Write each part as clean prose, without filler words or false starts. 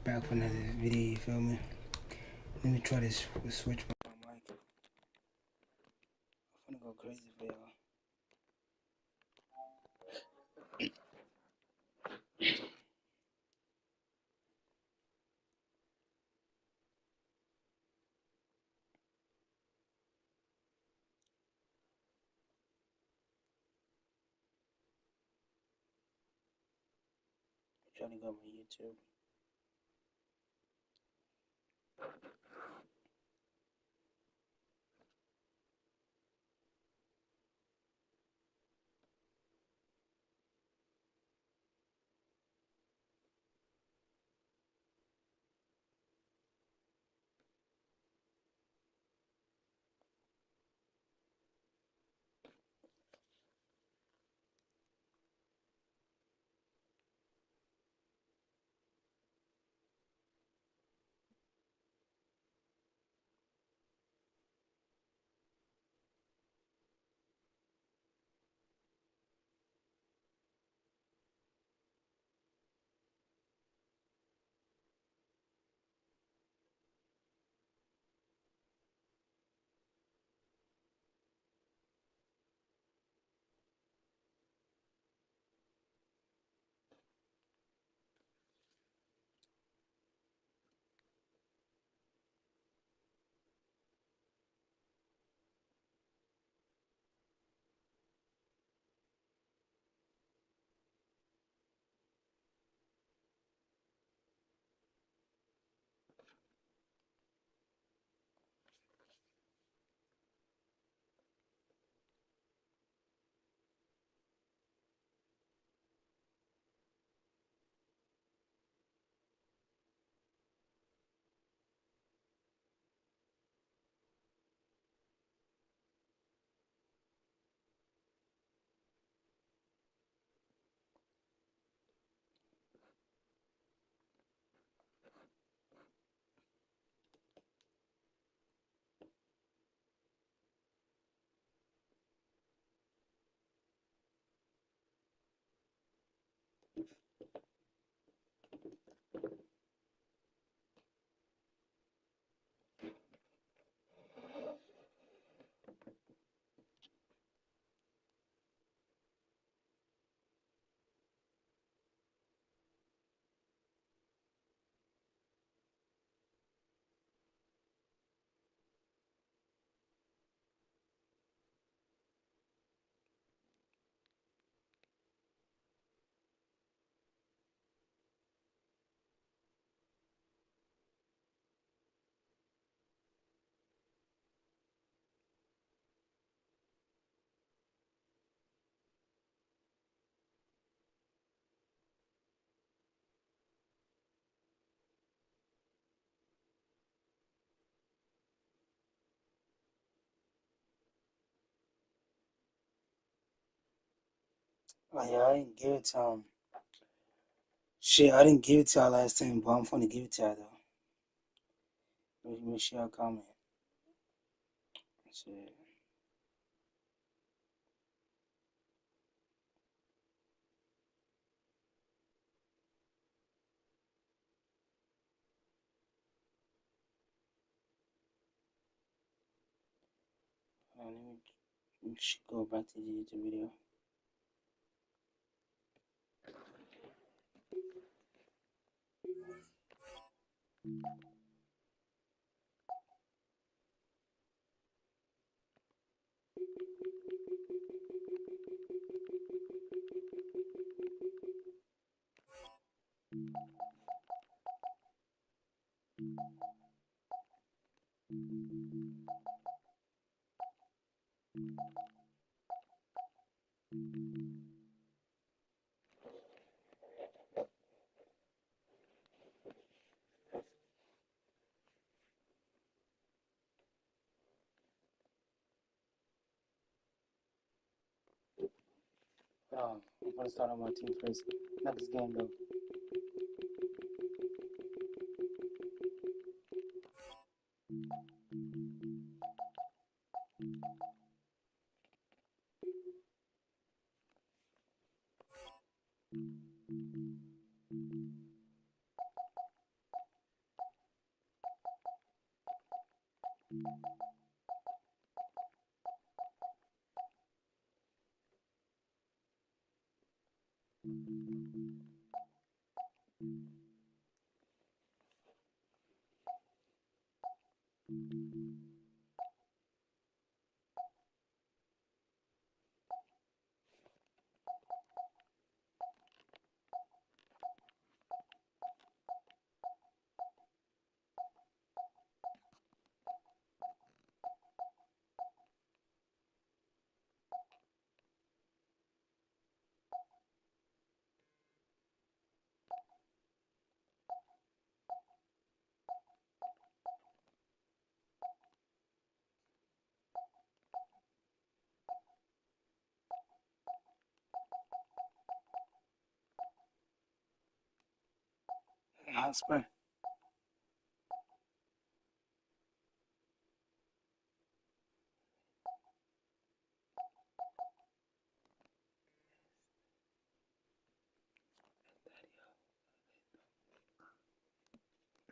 back for another video, you feel me? Let me try this switch my mic. I'm gonna go crazy for y'all. I'm trying to go on my YouTube. Oh yeah, I didn't give it to him. Shit, I didn't give it to y'all last time, but I'm gonna give it to y'all though. Make sure y'all comment. Shit. Let me go back to the YouTube video. I'm gonna start on my team first. Not this game though. Hot spray.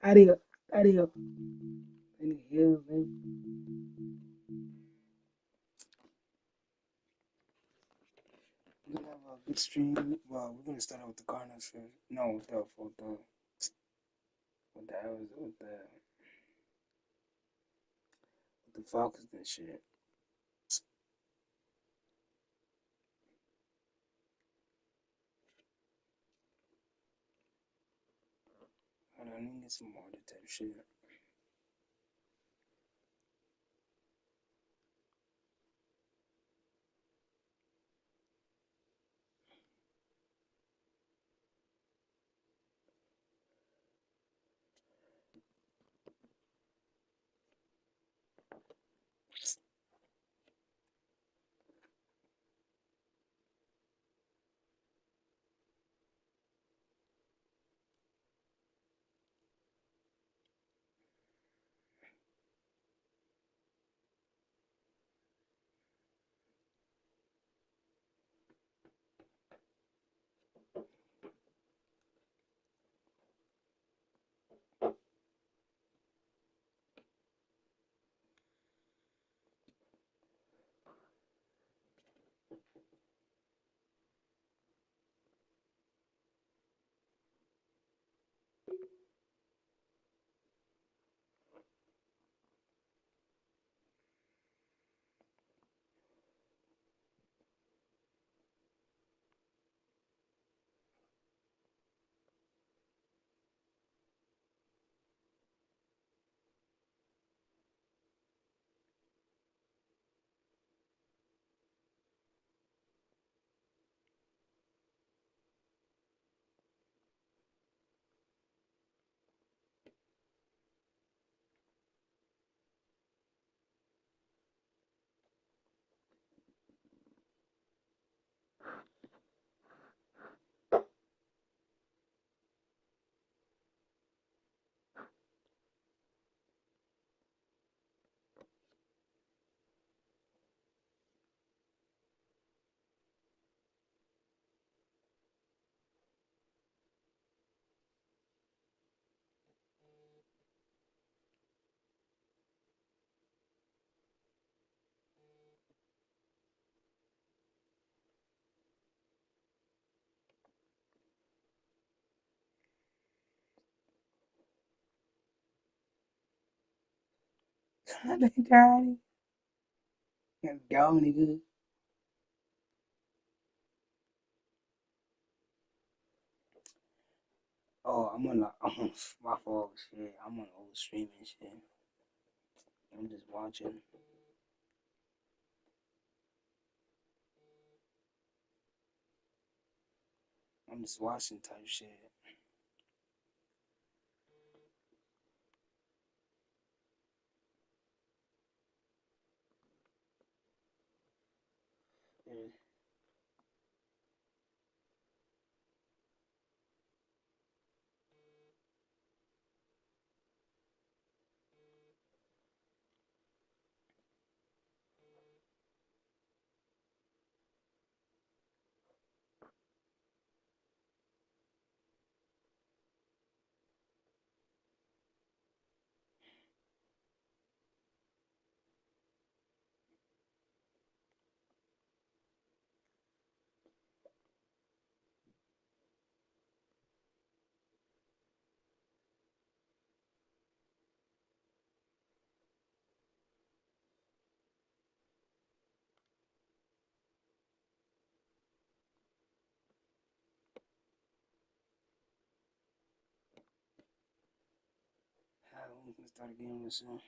Adios. Adios. In the hills, baby. We're gonna have a good stream. Well, we're gonna start out with the Cardinals first. No, with the Falcons and shit. Hold on, let me get some more of that type of shit. Daddy. Go, nigga. Oh, I'm on my fault, shit. I'm on old streaming shit. I'm just watching. I'm just watching type shit. Yeah. We can start again real soon.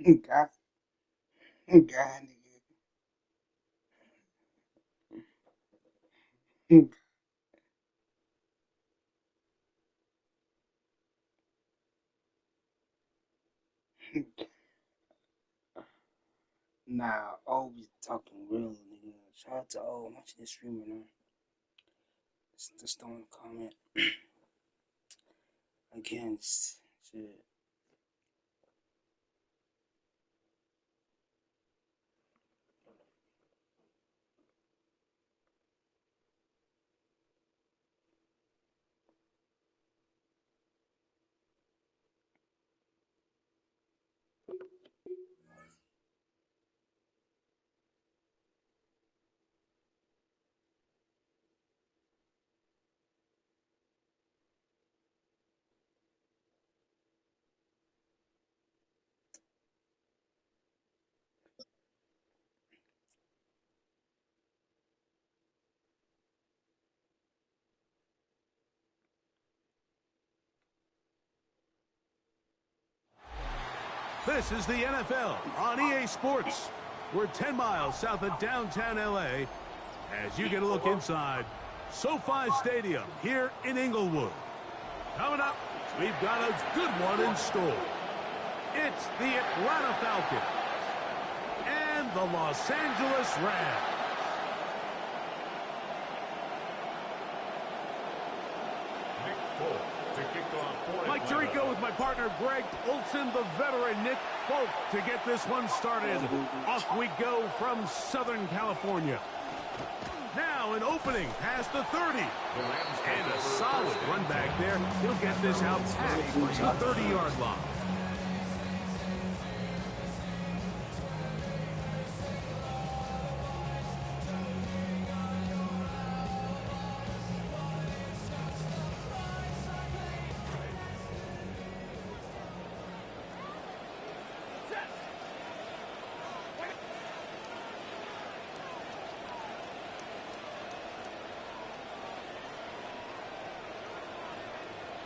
God, God, nigga. Nah, O be talking real, nigga. Shout out to O. I'm watching this streamer now. Just throwing a comment. Again, shit. This is the NFL on EA Sports. We're 10 miles south of downtown LA as you get a look inside SoFi Stadium here in Inglewood. Coming up, we've got a good one in store. It's the Atlanta Falcons and the Los Angeles Rams. Mike Tirico with my partner Greg Olson, the veteran Nick Folk, to get this one started. Off we go from Southern California. Now an opening past the 30. And a solid run back there. He'll get this out past the 30-yard line.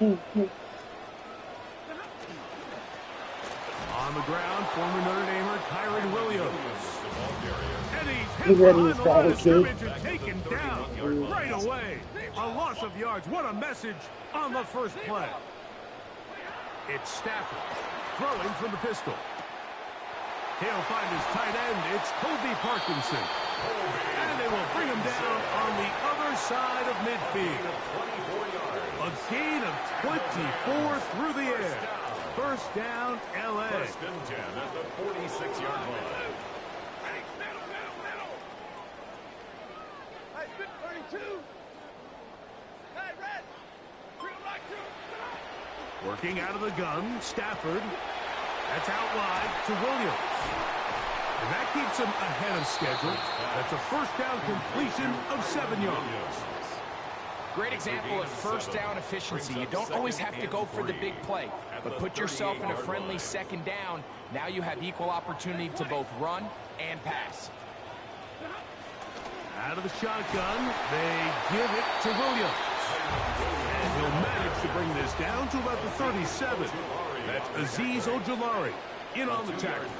On the ground, former Notre Damer Kyron Williams. And he's hit behind the line of scrimmage and taken down right away. A loss of yards. What a message on the first play. It's Stafford throwing from the pistol. He'll find his tight end. It's Colby Parkinson. And they will bring him down on the other side of midfield. A gain of 24 through the air. First down, L.A. First and 10 at the 46-yard line. Hey, 32. Hey, red. Working out of the gun, Stafford. That's out wide to Williams. And that keeps him ahead of schedule. That's a first down completion of 7 yards. Great example of first down efficiency. You don't always have to go for the big play, but put yourself in a friendly second down. Now you have equal opportunity to both run and pass. Out of the shotgun, they give it to Williams. And he'll manage to bring this down to about the 37. That's Azeez Ojulari in on the tackle.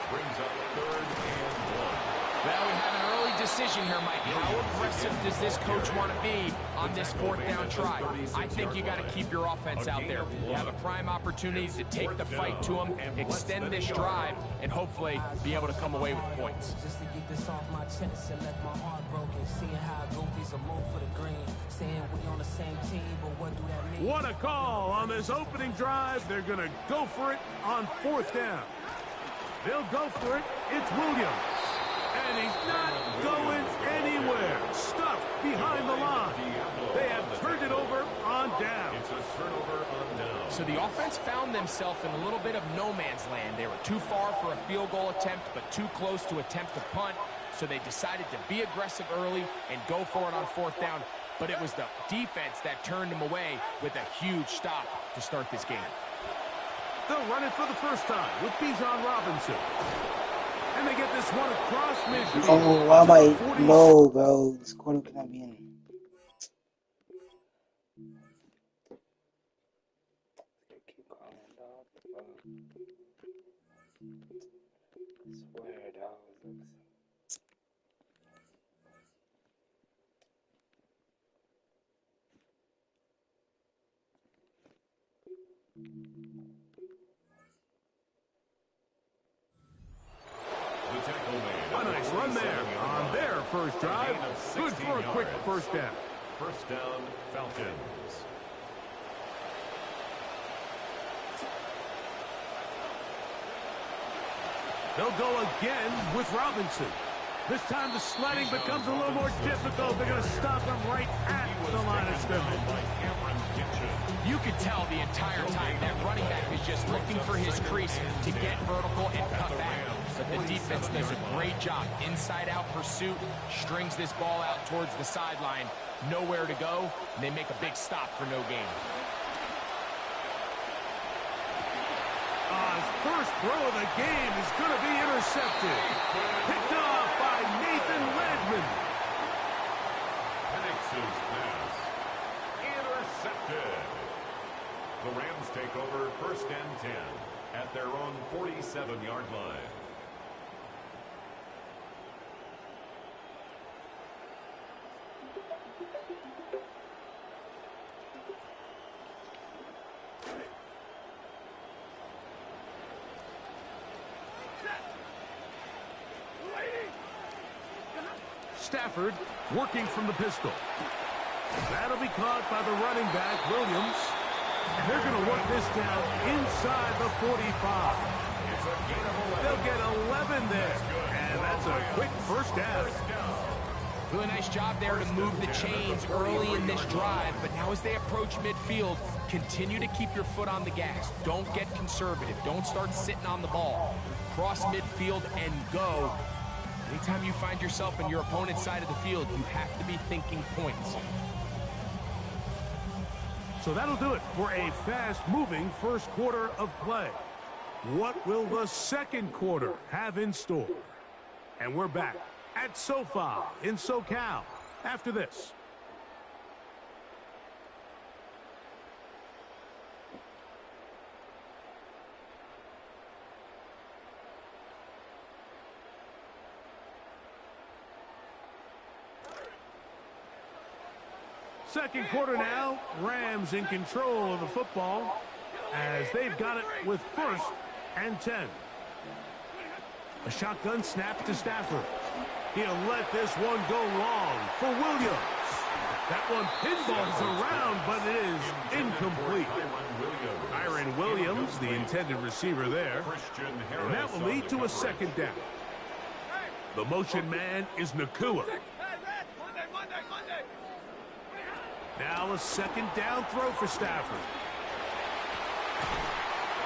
Brings up third and 1. Well, we have an early decision here, Mike. How aggressive does this coach want to be on this fourth down try? I think you got to keep your offense out there. You have a prime opportunity to take the fight to them, extend this drive, and hopefully be able to come away with points. Just to get this off my chest and let my heart broken. Seeing how Goofy's a move for the green. Saying we on the same team, but what do that mean? What a call on this opening drive. They're going to go for it on fourth down. They'll go for it. It's Williams. And he's not going anywhere. Stuffed behind the line. They have turned it over on down. It's a turnover on down. So the offense found themselves in a little bit of no man's land. They were too far for a field goal attempt, but too close to attempt a punt. So they decided to be aggressive early and go for it on 4th down. But it was the defense that turned them away with a huge stop to start this game. They'll run it for the first time with Bijan Robinson. And they get this one across midfield. Oh, why am I low, bro? This quarter cannot be in. Keep calling, dog. I swear, dog. A nice run there on their first drive. Good for a quick first down. First down, Falcons. They'll go again with Robinson. This time the sledding becomes a little more difficult. They're going to stop him right at the line of scrimmage. You could tell the entire time that running back is just looking for his crease to get vertical and cut back. But the defense does a great job. Inside-out pursuit, strings this ball out towards the sideline. Nowhere to go, and they make a big stop for no gain. His first throw of the game is going to be intercepted. Picked off by Nathan Redmond. Penix's pass. Intercepted. The Rams take over 1st and 10 at their own 47-yard line. Stafford working from the pistol. That'll be caught by the running back, Williams. And they're going to work this down inside the 45. They'll get 11 there. And that's a quick first down. Really nice job there to move the chains early in this drive. But now as they approach midfield, continue to keep your foot on the gas. Don't get conservative. Don't start sitting on the ball. Cross midfield and go. Anytime you find yourself on your opponent's side of the field, you have to be thinking points. So that'll do it for a fast-moving first quarter of play. What will the second quarter have in store? And we're back at SoFi in SoCal after this. Second quarter now, Rams in control of the football as they've got it with 1st and 10. A shotgun snap to Stafford. He'll let this one go long for Williams. That one pinballs around, but it is incomplete. Kyren Williams, the intended receiver there. And that will lead to a second down. The motion man is Nakua. Now a second down throw for Stafford.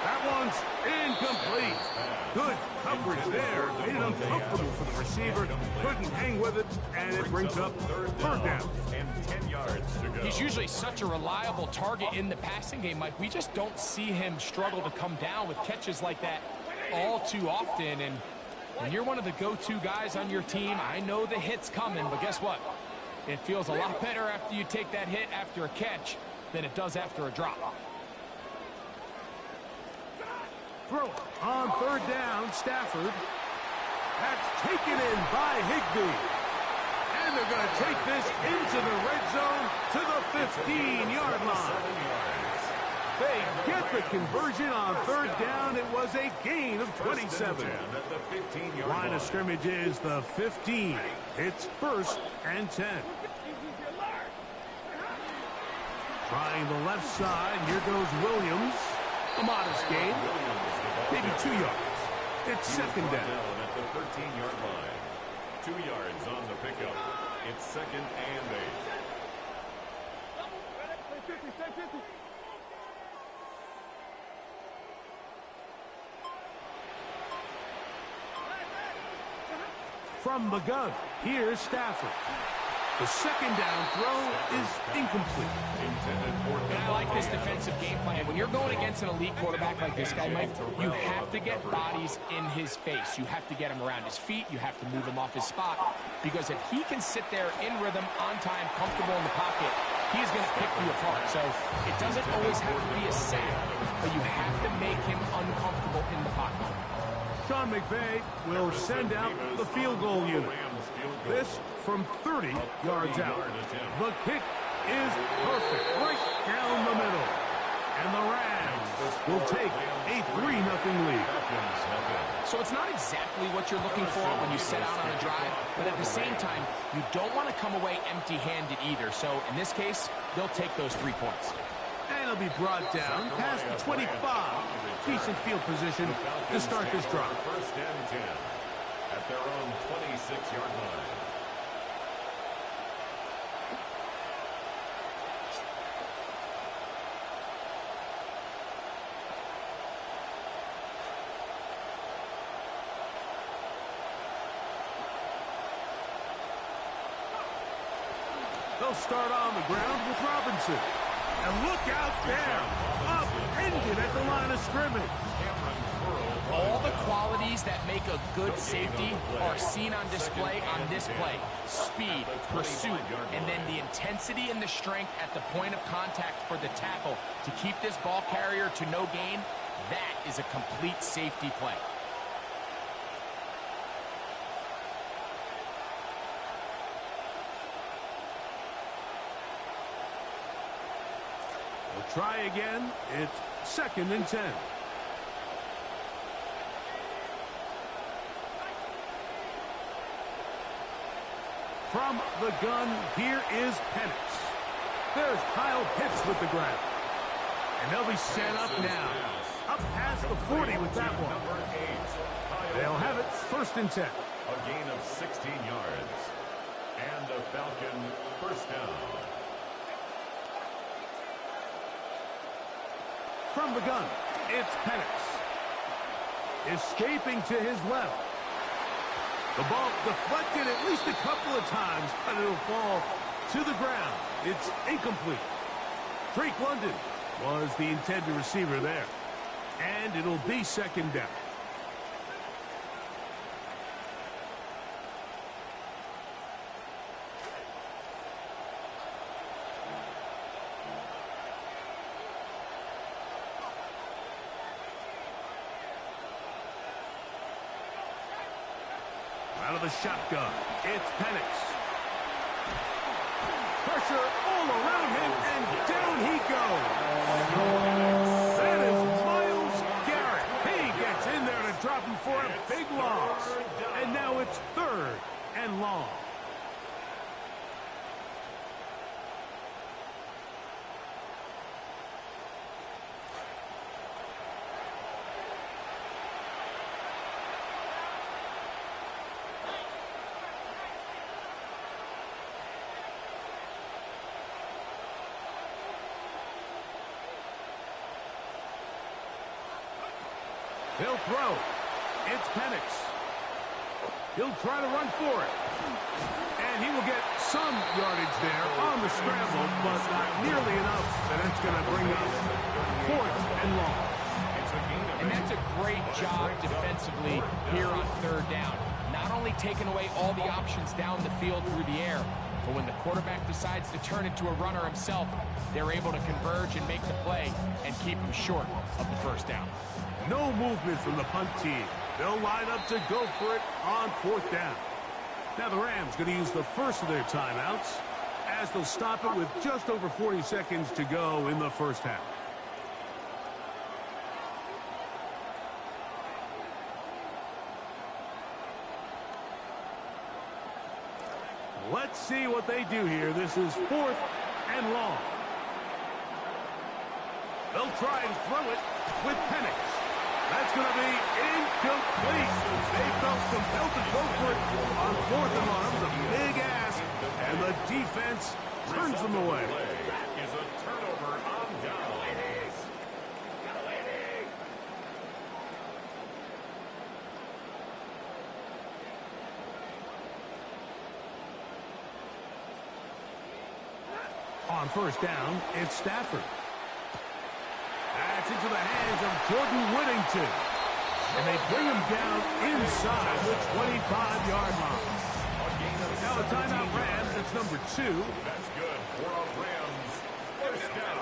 That one's incomplete. Good coverage there. Made it uncomfortable for the receiver. Couldn't hang with it, and it brings up 3rd down. And 10 yards to go. He's usually such a reliable target in the passing game, Mike. We just don't see him struggle to come down with catches like that all too often. And when you're one of the go-to guys on your team, I know the hit's coming, but guess what? It feels a lot better after you take that hit after a catch than it does after a drop. Throw on 3rd down, Stafford. That's taken in by Higbee. And they're going to take this into the red zone to the 15-yard line. They get the conversion on 3rd down. It was a gain of 27. Line of scrimmage is the 15. It's 1st and 10. Trying the left side. Here goes Williams. A modest gain. Maybe 2 yards. It's 2nd down. At the 13-yard line. From the gun, here's Stafford. The second down throw is incomplete. And I like this defensive game plan. When you're going against an elite quarterback like this guy, Mike, you have to get bodies in his face. You have to get him around his feet. You have to move him off his spot. Because if he can sit there in rhythm, on time, comfortable in the pocket, he's going to pick you apart. So it doesn't always have to be a sack, but you have to make him uncomfortable in the pocket. Sean McVay will send out the field goal unit. This from 30 yards out. The kick is perfect, right down the middle. And the Rams will take a 3-0 lead. So it's not exactly what you're looking for when you set out on a drive, but at the same time, you don't want to come away empty-handed either. So in this case, they'll take those 3 points. And it'll be brought down past the 25. Decent field position to start this drive. First and 10 at their own 26-yard line. They'll start on the ground with Robinson. And look out there, upended at the line of scrimmage. All the qualities that make a good safety are seen on display on this play. Speed, pursuit, and then the intensity and the strength at the point of contact for the tackle to keep this ball carrier to no gain. That is a complete safety play. Try again. It's 2nd and 10. From the gun, here is Penix. There's Kyle Pitts with the grab. And they'll be set up now. Up past the 40 with that one. They'll have it 1st and 10. A gain of 16 yards. And a Falcon first down. From the gun, it's Penix. Escaping to his left. The ball deflected at least a couple of times, but it'll fall to the ground. It's incomplete. Drake London was the intended receiver there. And it'll be 2nd down. Out of the shotgun, it's Penix. Pressure all around him, and down he goes. That is Myles Garrett. He gets in there to drop him for a big loss. And now it's 3rd and long. He'll throw. It's Penix. He'll try to run for it. And he will get some yardage there on the scramble, but not nearly enough. And that's going to bring up 4th and long. And that's a great job defensively here on 3rd down. Not only taking away all the options down the field through the air, but when the quarterback decides to turn into a runner himself, they're able to converge and make the play and keep him short of the 1st down. No movement from the punt team. They'll line up to go for it on 4th down. Now the Rams going to use the first of their timeouts as they'll stop it with just over 40 seconds to go in the 1st half. Let's see what they do here. This is 4th and long. They'll try and throw it with Penix. That's going to be incomplete. They felt compelled to go for it on 4th and long. It was a big ask, and the defense turns them away. Is a turnover on down. On first down, it's Stafford. That's into the hands of Jordan Whittington. And they bring him down inside the 25-yard line. Now a timeout Rams, that's number 2. That's good for our Rams. First down.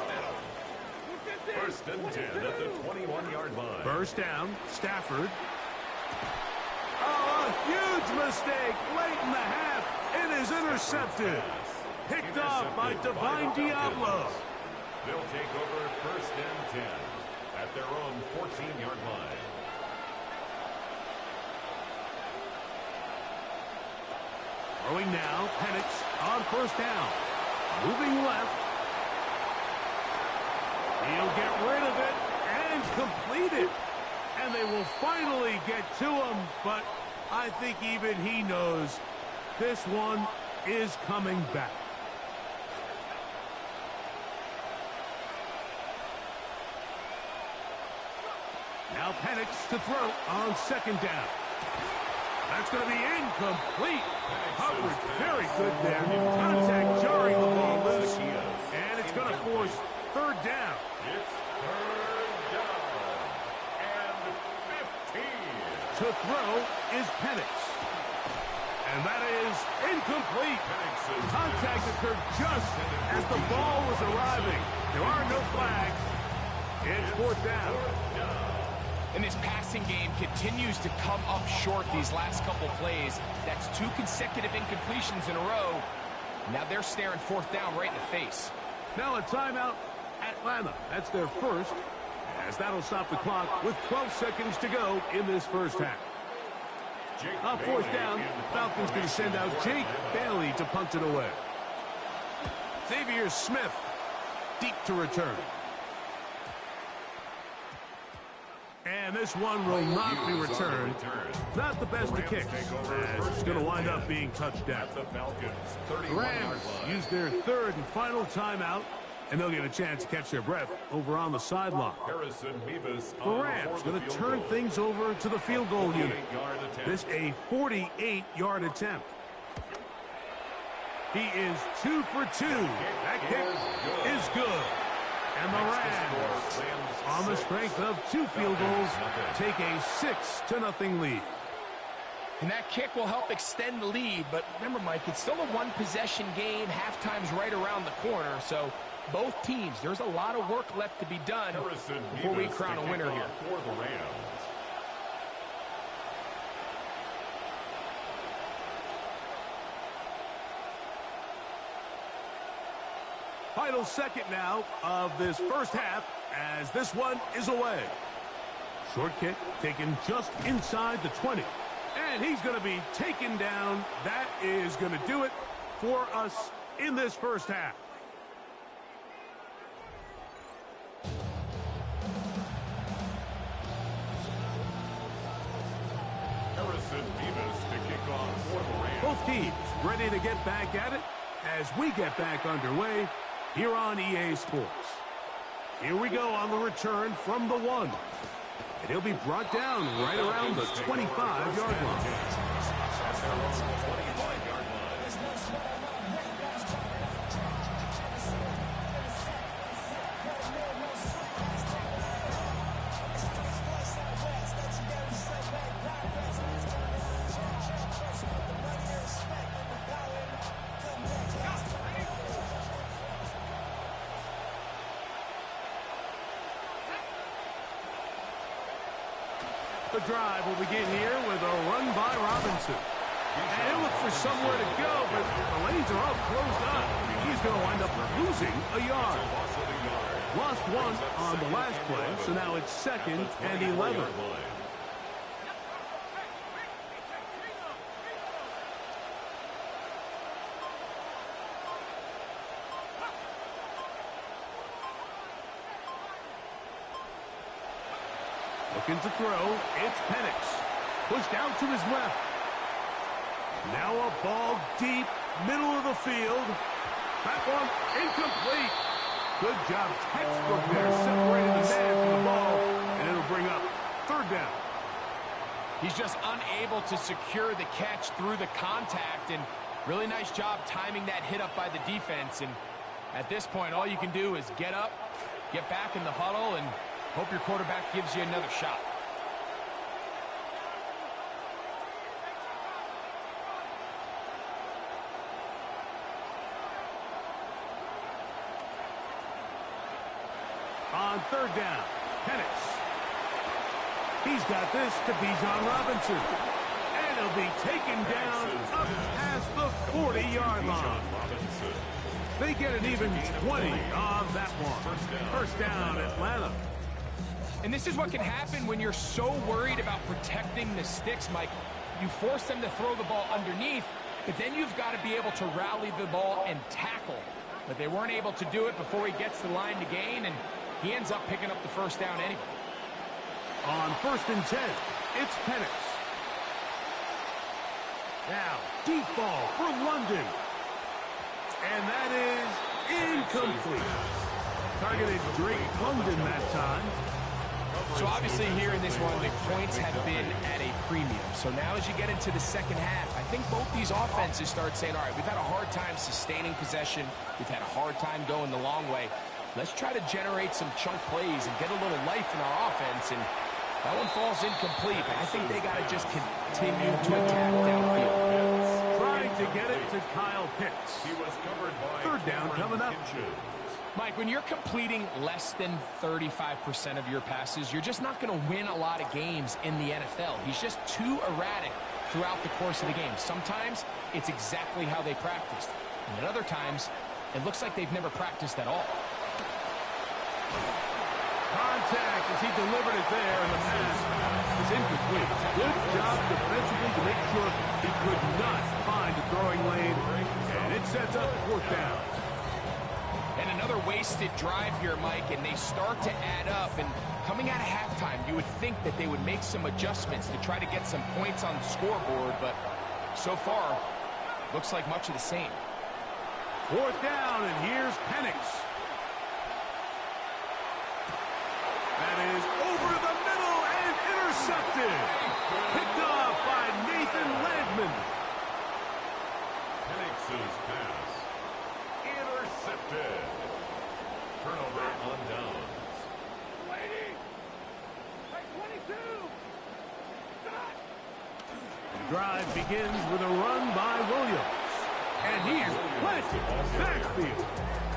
First and 10 at the 21-yard line. First down, Stafford. Oh, a huge mistake late in the half. It is intercepted. Picked off by Divine Diablo. They'll take over first and 10 at their own 14-yard line. Throwing now, Penix on first down. Moving left. He'll get rid of it and complete it. And they will finally get to him, but I think even he knows this one is coming back. Now Penix to throw on second down. That's going to be incomplete. Coverage very good there. Contact jarring the ball loose. And it's going to force third down. It's third down and 15. To throw is Penix. And that is incomplete. Contact occurred just as the ball was arriving. There are no flags. It's fourth down. And this passing game continues to come up short these last couple plays. That's 2 consecutive incompletions in a row. Now they're staring fourth down right in the face. Now a timeout, Atlanta. That's their first, as that'll stop the clock with 12 seconds to go in this first half. On fourth down, Falcons going to send out Jake Bailey to punt it away. Xavier Smith deep to return. And this one will not be returned. Not the best of kicks, as it's going to wind up being touchdown. The Rams use their third and final timeout, and they'll get a chance to catch their breath over on the sideline. The Rams going to turn things over to the field goal unit. This a 48-yard attempt. He is 2 for 2. That kick is good. And the Rams, on the strength of 2 field goals, take a 6-0 lead. And that kick will help extend the lead. But remember, Mike, it's still a one-possession game. Halftime's right around the corner. So both teams, there's a lot of work left to be done before we crown a winner here. For the Rams. Final second now of this first half as this one is away. Short kick taken just inside the 20. And he's going to be taken down. That is going to do it for us in this first half. Both teams ready to get back at it as we get back underway here on EA Sports. Here we go on the return from the 1. And he'll be brought down right around the 25-yard line. The drive will begin here with a run by Robinson. And he'll look for somewhere to go, but the lanes are all closed up. He's going to wind up losing a yard. Lost 1 on the last play, so now it's 2nd and 11. Looking to throw, it's Penix. Pushed out to his left. Now a ball deep, middle of the field. That one incomplete. Good job, textbook there, separating the man from the ball, and it'll bring up third down. He's just unable to secure the catch through the contact, and really nice job timing that hit up by the defense. And At this point, all you can do is get up, get back in the huddle, and hope your quarterback gives you another shot. On third down, Penix. He's got this to Bijan Robinson. And he'll be taken down up past the 40-yard line. They get an even 20 on that one. First down, Atlanta. And this is what can happen when you're so worried about protecting the sticks, Mike. You force them to throw the ball underneath, but then you've got to be able to rally the ball and tackle. But they weren't able to do it before he gets the line to gain, and he ends up picking up the first down anyway. On 1st and 10, it's Penix. Now, deep ball for London. And that is incomplete. Targeted Drake London that time. So obviously here in this one, the points have been at a premium. So now as you get into the second half, I think both these offenses start saying, all right, we've had a hard time sustaining possession. We've had a hard time going the long way. Let's try to generate some chunk plays and get a little life in our offense. And that one falls incomplete, but I think they got to just continue to attack downfield. Trying to get it to Kyle Pitts. He was covered by third down coming up. Mike, when you're completing less than 35% of your passes, you're just not going to win a lot of games in the NFL. He's just too erratic throughout the course of the game. Sometimes it's exactly how they practiced. And at other times, it looks like they've never practiced at all. Contact as he delivered it there, and the pass is incomplete. Good job defensively to make sure he could not find a throwing lane, and it sets up fourth down. And another wasted drive here, Mike, and they start to add up. And coming out of halftime, you would think that they would make some adjustments to try to get some points on the scoreboard, but so far, looks like much of the same. Fourth down, and here's Penix. That is over the middle and intercepted. Picked off by Nathan Landman. Penix's pass intercepted. Turnover on downs. The drive begins with a run by Williams. And he's planted backfield.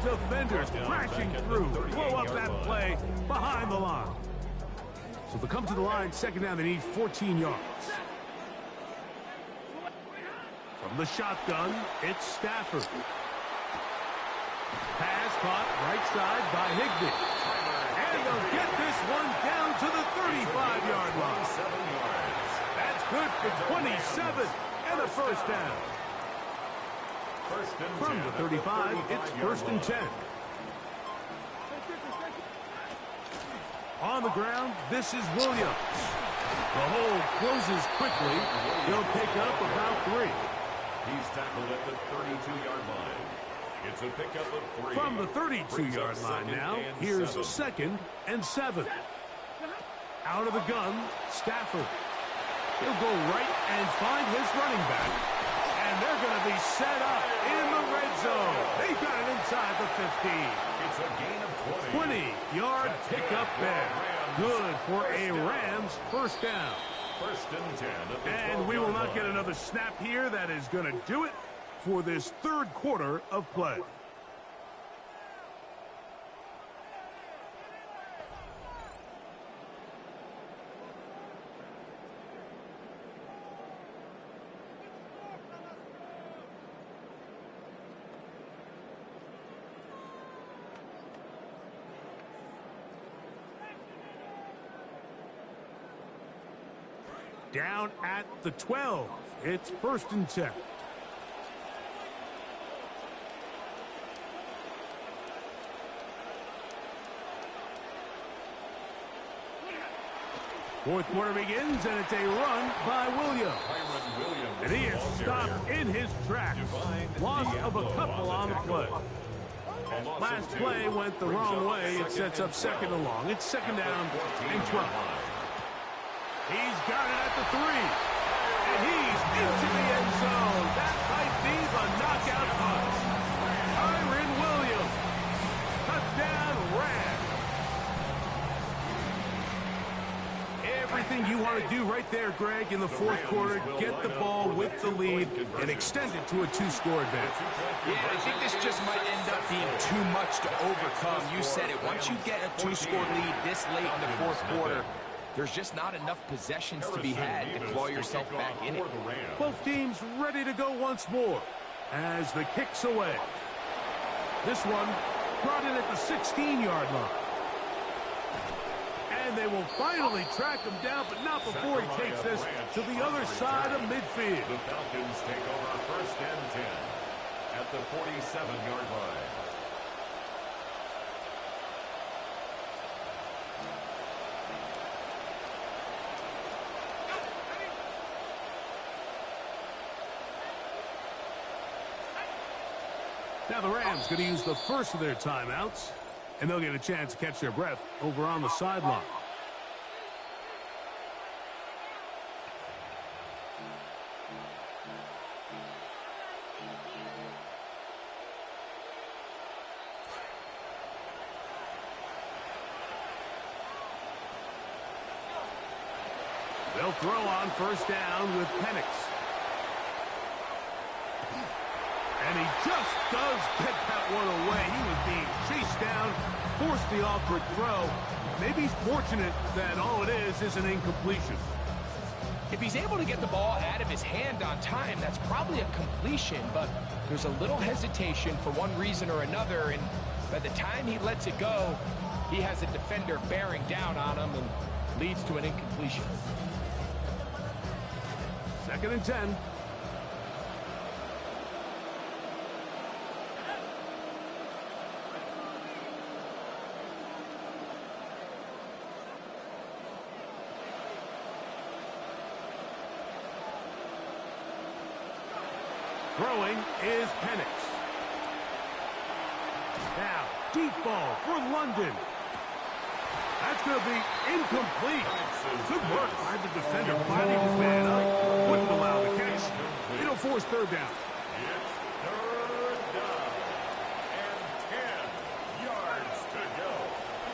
Defenders crashing through. Blow up that play behind the line. So they come to the line, second down, they need 14 yards. From the shotgun, it's Stafford. Pass caught right side by Higbee. And they'll get this one down to the 35-yard line. That's good for 27 and a first down. From the 35, it's 1st and 10. On the ground, this is Williams. The hold closes quickly. He'll pick up about 3. He's tackled at the 32-yard line. It's a pickup of 3. From the 32-yard line now, here's 2nd and 7. Out of the gun, Stafford. He'll go right and find his running back. And they're going to be set up in the red zone. They've got it inside the 15. It's a gain of 20. 20-yard pickup there. Good for a Rams first down. 1st and 10 at the 12-yard And we will not line. get another snap here. That is going to do it for this third quarter of play. Down at the 12. It's 1st and 10. Fourth quarter begins, and it's a run by Williams. And he is stopped in his tracks. Loss of a couple on the play. Last play went the wrong way. It sets up 2nd and long. It's 2nd down and 12. He's got it at the 3. And he's into the end zone. That might be the knockout punch. Kyren Williams everything you want to do right there, Greg, in the fourth quarter. Get the ball with the lead and extend it to a two-score advantage. Yeah, I think this just might end up being too much to overcome. You said it. Once you get a two-score lead this late in the fourth quarter, there's just not enough possessions to be had to claw yourself back in it. Both teams ready to go once more as the kick's away. This one brought in at the 16-yard line. And they will finally track him down, but not before he takes this to the other side of midfield. The Falcons take over first and 10 at the 47-yard line. Now the Rams going to use the first of their timeouts, and they'll get a chance to catch their breath over on the sideline. They'll throw on first down with Penix. And he just does get that one away. He was being chased down, forced the awkward throw. Maybe he's fortunate that all it is an incompletion. If he's able to get the ball out of his hand on time, that's probably a completion, but there's a little hesitation for one reason or another, and by the time he lets it go, he has a defender bearing down on him and leads to an incompletion. 2nd and 10. Throwing is Penix. Now, deep ball for London. That's going to be incomplete. Good work by the defender finding his man up. Wouldn't allow the catch. It'll force third down. It's third down and 10 yards to go.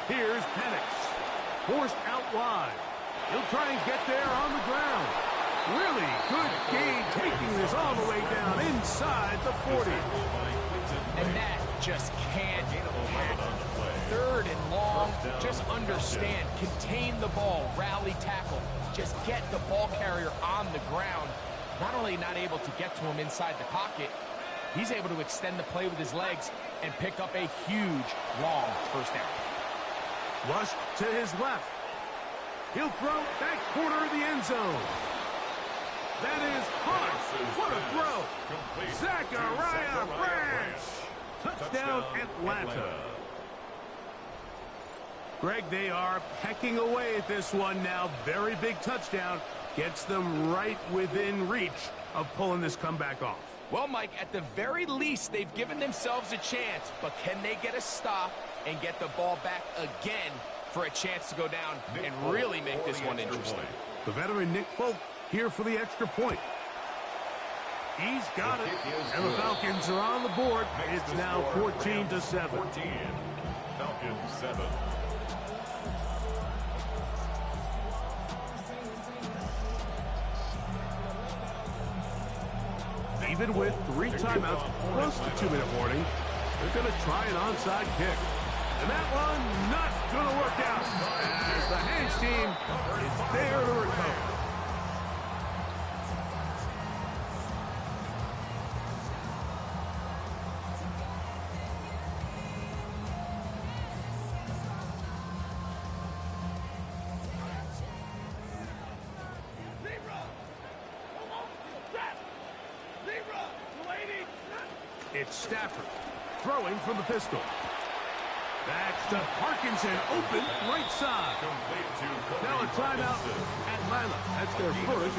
Here's Penix. Forced out wide. He'll try and get there on the ground. Really good gain, taking this all the way down inside the 40. And that just can't happen. 3rd and long, just understand, contain the ball, rally tackle, just get the ball carrier on the ground. Not only not able to get to him inside the pocket, he's able to extend the play with his legs and pick up a huge, long first down. Flushed to his left. He'll throw that corner of the end zone. That is hard. What a throw. Zachariah Branch. Touchdown, Atlanta. Greg, they are pecking away at this one now. Very big touchdown. Gets them right within reach of pulling this comeback off. Well, Mike, at the very least, they've given themselves a chance, but can they get a stop and get the ball back again for a chance to go down and really make this one interesting? The veteran Nick Folk here for the extra point. He's got it, and the Falcons are on the board. It's now 14-7. 14. Falcons 7. Even with 3 timeouts plus the 2-minute warning, they're going to try an onside kick. And that one not going to work out as the Hanks team is there to recover. It's Stafford throwing from the pistol. That's to Parkinson, open right side. Now a timeout, Atlanta. That's their first,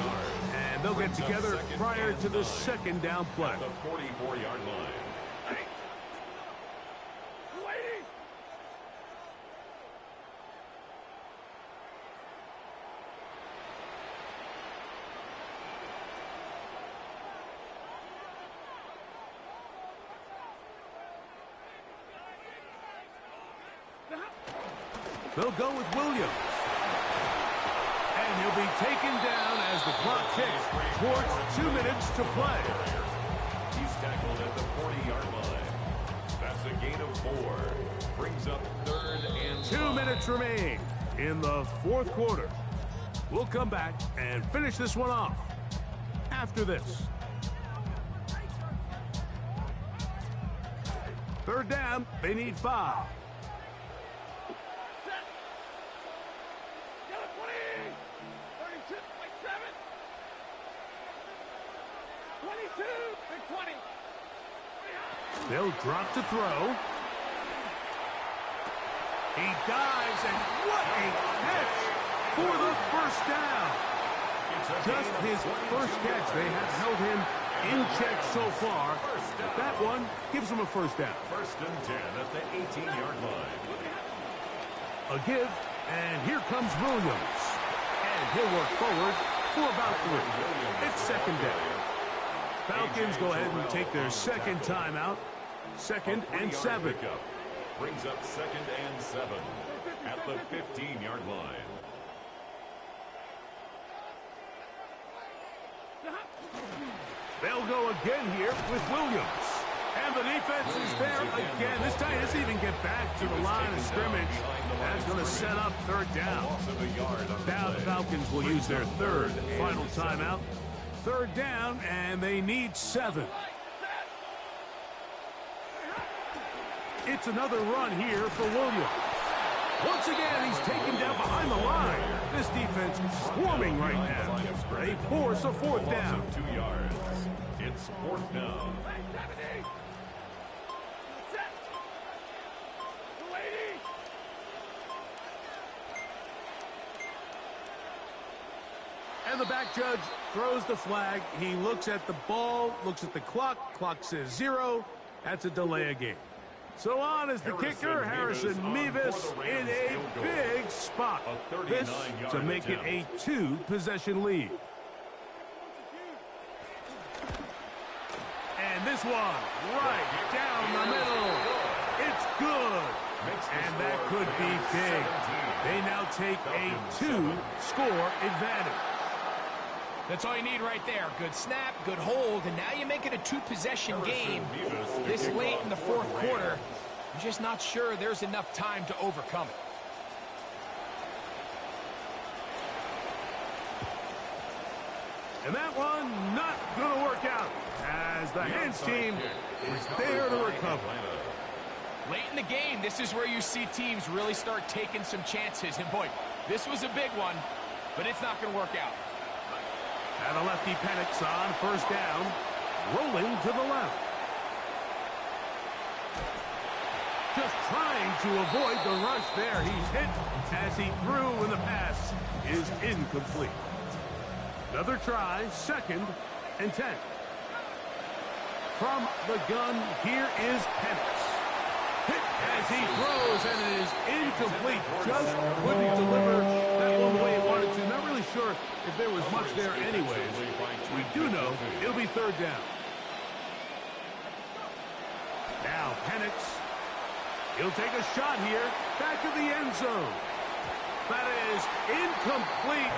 and they'll get together prior to the second down play. The 44-yard line. They'll go with Williams. And he'll will be taken down as the clock ticks towards 2 minutes to play. He's tackled at the 40-yard line. That's a gain of 4. Brings up 3rd and 2 minutes remain in the fourth quarter. We'll come back and finish this one off after this. 3rd down, they need 5. 20. They'll drop to throw. He dives, and what a catch for the first down. Just his first catch. They have held him in check so far. That one gives him a first down. 1st and 10 at the 18-yard line. A give, and here comes Williams. And he'll work forward for about 3. It's 2nd down. Falcons go ahead and take their second timeout. 2nd and 7. Brings up 2nd and 7 at the 15-yard line. They'll go again here with Williams. And the defense is there again. This time he doesn't even get back to the line of scrimmage. That's going to set up 3rd down. Now the Falcons will use their 3rd final timeout. 3rd down, and they need 7. It's another run here for Williams. Once again, he's taken down behind the line. This defense is swarming right now. They force a 4th down. 2 yards. It's 4th down. And the back judge throws the flag. He looks at the ball, looks at the clock. Clock says 0. That's a delay of game. So on is the kicker, Harrison Mevis, in a big spot. This to make it a 2-possession lead. And this one, right down the middle. It's good. And that could be big. They now take a 2-score advantage. That's all you need right there. Good snap, good hold, and now you make it a 2-possession game. This late in the fourth quarter, I'm just not sure there's enough time to overcome it. And that one not going to work out as the hands team is there to recover. Late in the game, this is where you see teams really start taking some chances. And boy, this was a big one, but it's not going to work out. And a lefty Penix on 1st down, rolling to the left. Just trying to avoid the rush there. He's hit as he threw, and the pass is incomplete. Another try, 2nd and 10. From the gun, here is Penix. Hit as he throws, and it is incomplete. Just couldn't deliver that one the way he wanted to. Not really sure if there was much there anyways. We do know it'll be 3rd down. Now Penix. He'll take a shot here. Back of the end zone. That is incomplete.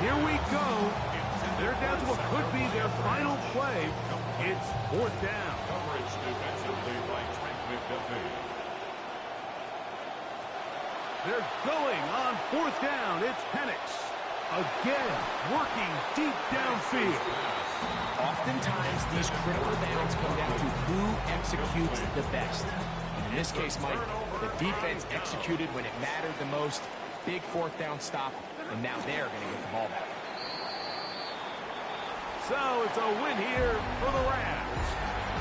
Here we go. They're down to what could be their final play. It's 4th down. Coverage defensively by Trent McDuffie. They're going on 4th down. It's Penix. Again, working deep downfield. Oftentimes, these critical downs come down to who executes the best. And in this case, Mike, the defense executed when it mattered the most. Big 4th down stop, and now they're going to get the ball back. So it's a win here for the Rams.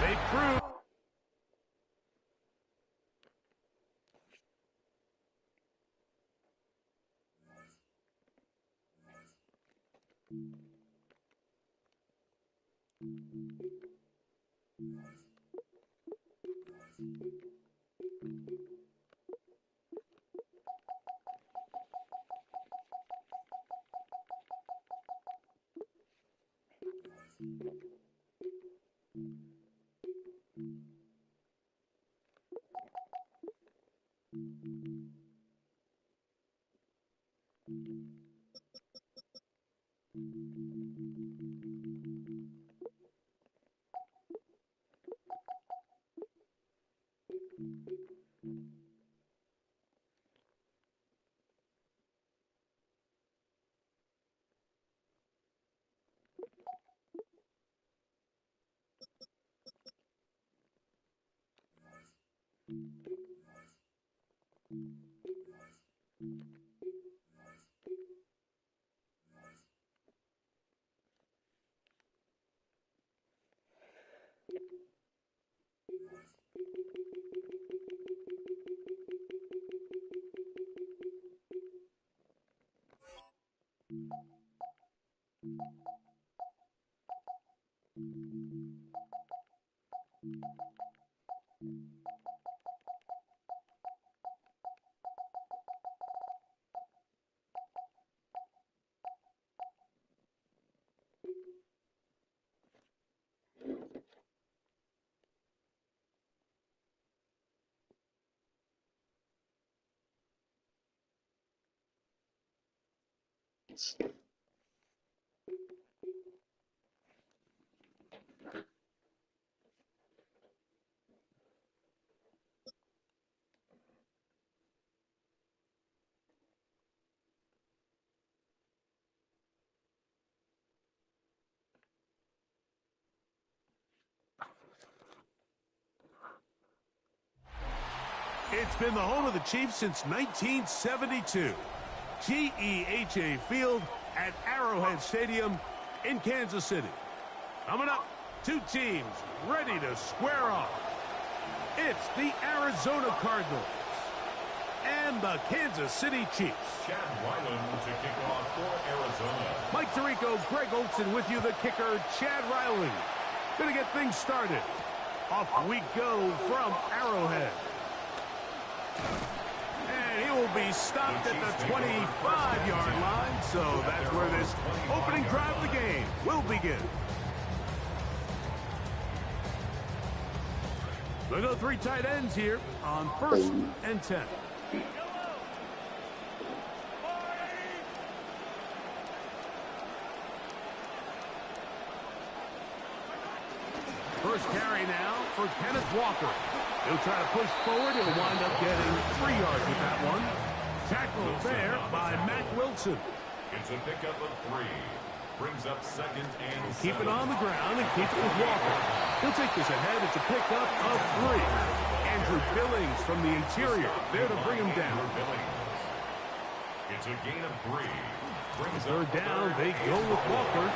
They prove. It's been the home of the Chiefs since 1972. GEHA Field at Arrowhead Stadium in Kansas City. Coming up, two teams ready to square off. It's the Arizona Cardinals and the Kansas City Chiefs. Chad Ryland to kick off for Arizona. Mike Tirico, Greg Olson with you, the kicker, Chad Ryland. Gonna get things started. Off we go from Arrowhead. And he will be stopped at the 25-yard line, so that's where this opening drive of the game will begin. We'll go three tight ends here on 1st and 10. First carry now for Kenneth Walker. He'll try to push forward. He'll wind up getting 3 yards with that one. Tackled there by Mac Wilson. It's a pickup of 3. Brings up 2nd and 7. Keep it on the ground and keep it with Walker. He'll take this ahead. It's a pickup of 3. Andrew Billings from the interior there to bring him down. It's a gain of 3. Brings Third up down. 3rd They go with Walker.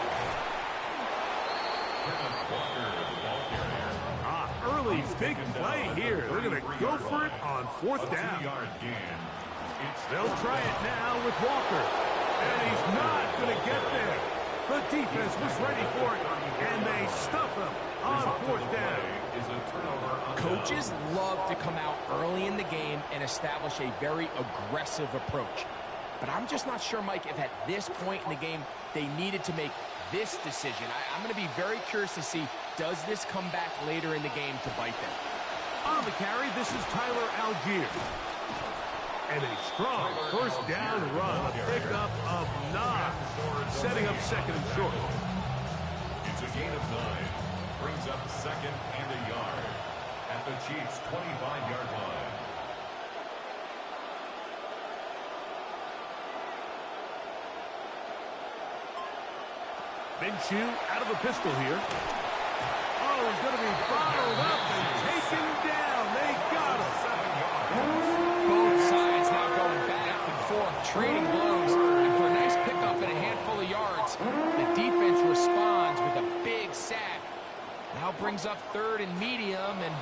Early big play here. They're going to go for it on 4th down. They'll try it now with Walker. And he's not going to get there. The defense was ready for it, and they stuff him on 4th down. Coaches love to come out early in the game and establish a very aggressive approach. But I'm just not sure, Mike, if at this point in the game they needed to make this decision. I'm going to be very curious to see, does this come back later in the game to bite them? On the carry, this is Tyler Algier. And a strong first down run, a pickup of 9, setting up 2nd and short. It's a gain of 9. Brings up 2nd and a yard at the Chiefs' 25-yard line. Minshew out of the pistol here. Oh, he's going to be followed up and taken down. They got him. Both sides now going back and forth, trading blows. After a nice pickup and a handful of yards, the defense responds with a big sack. Now brings up 3rd and medium, and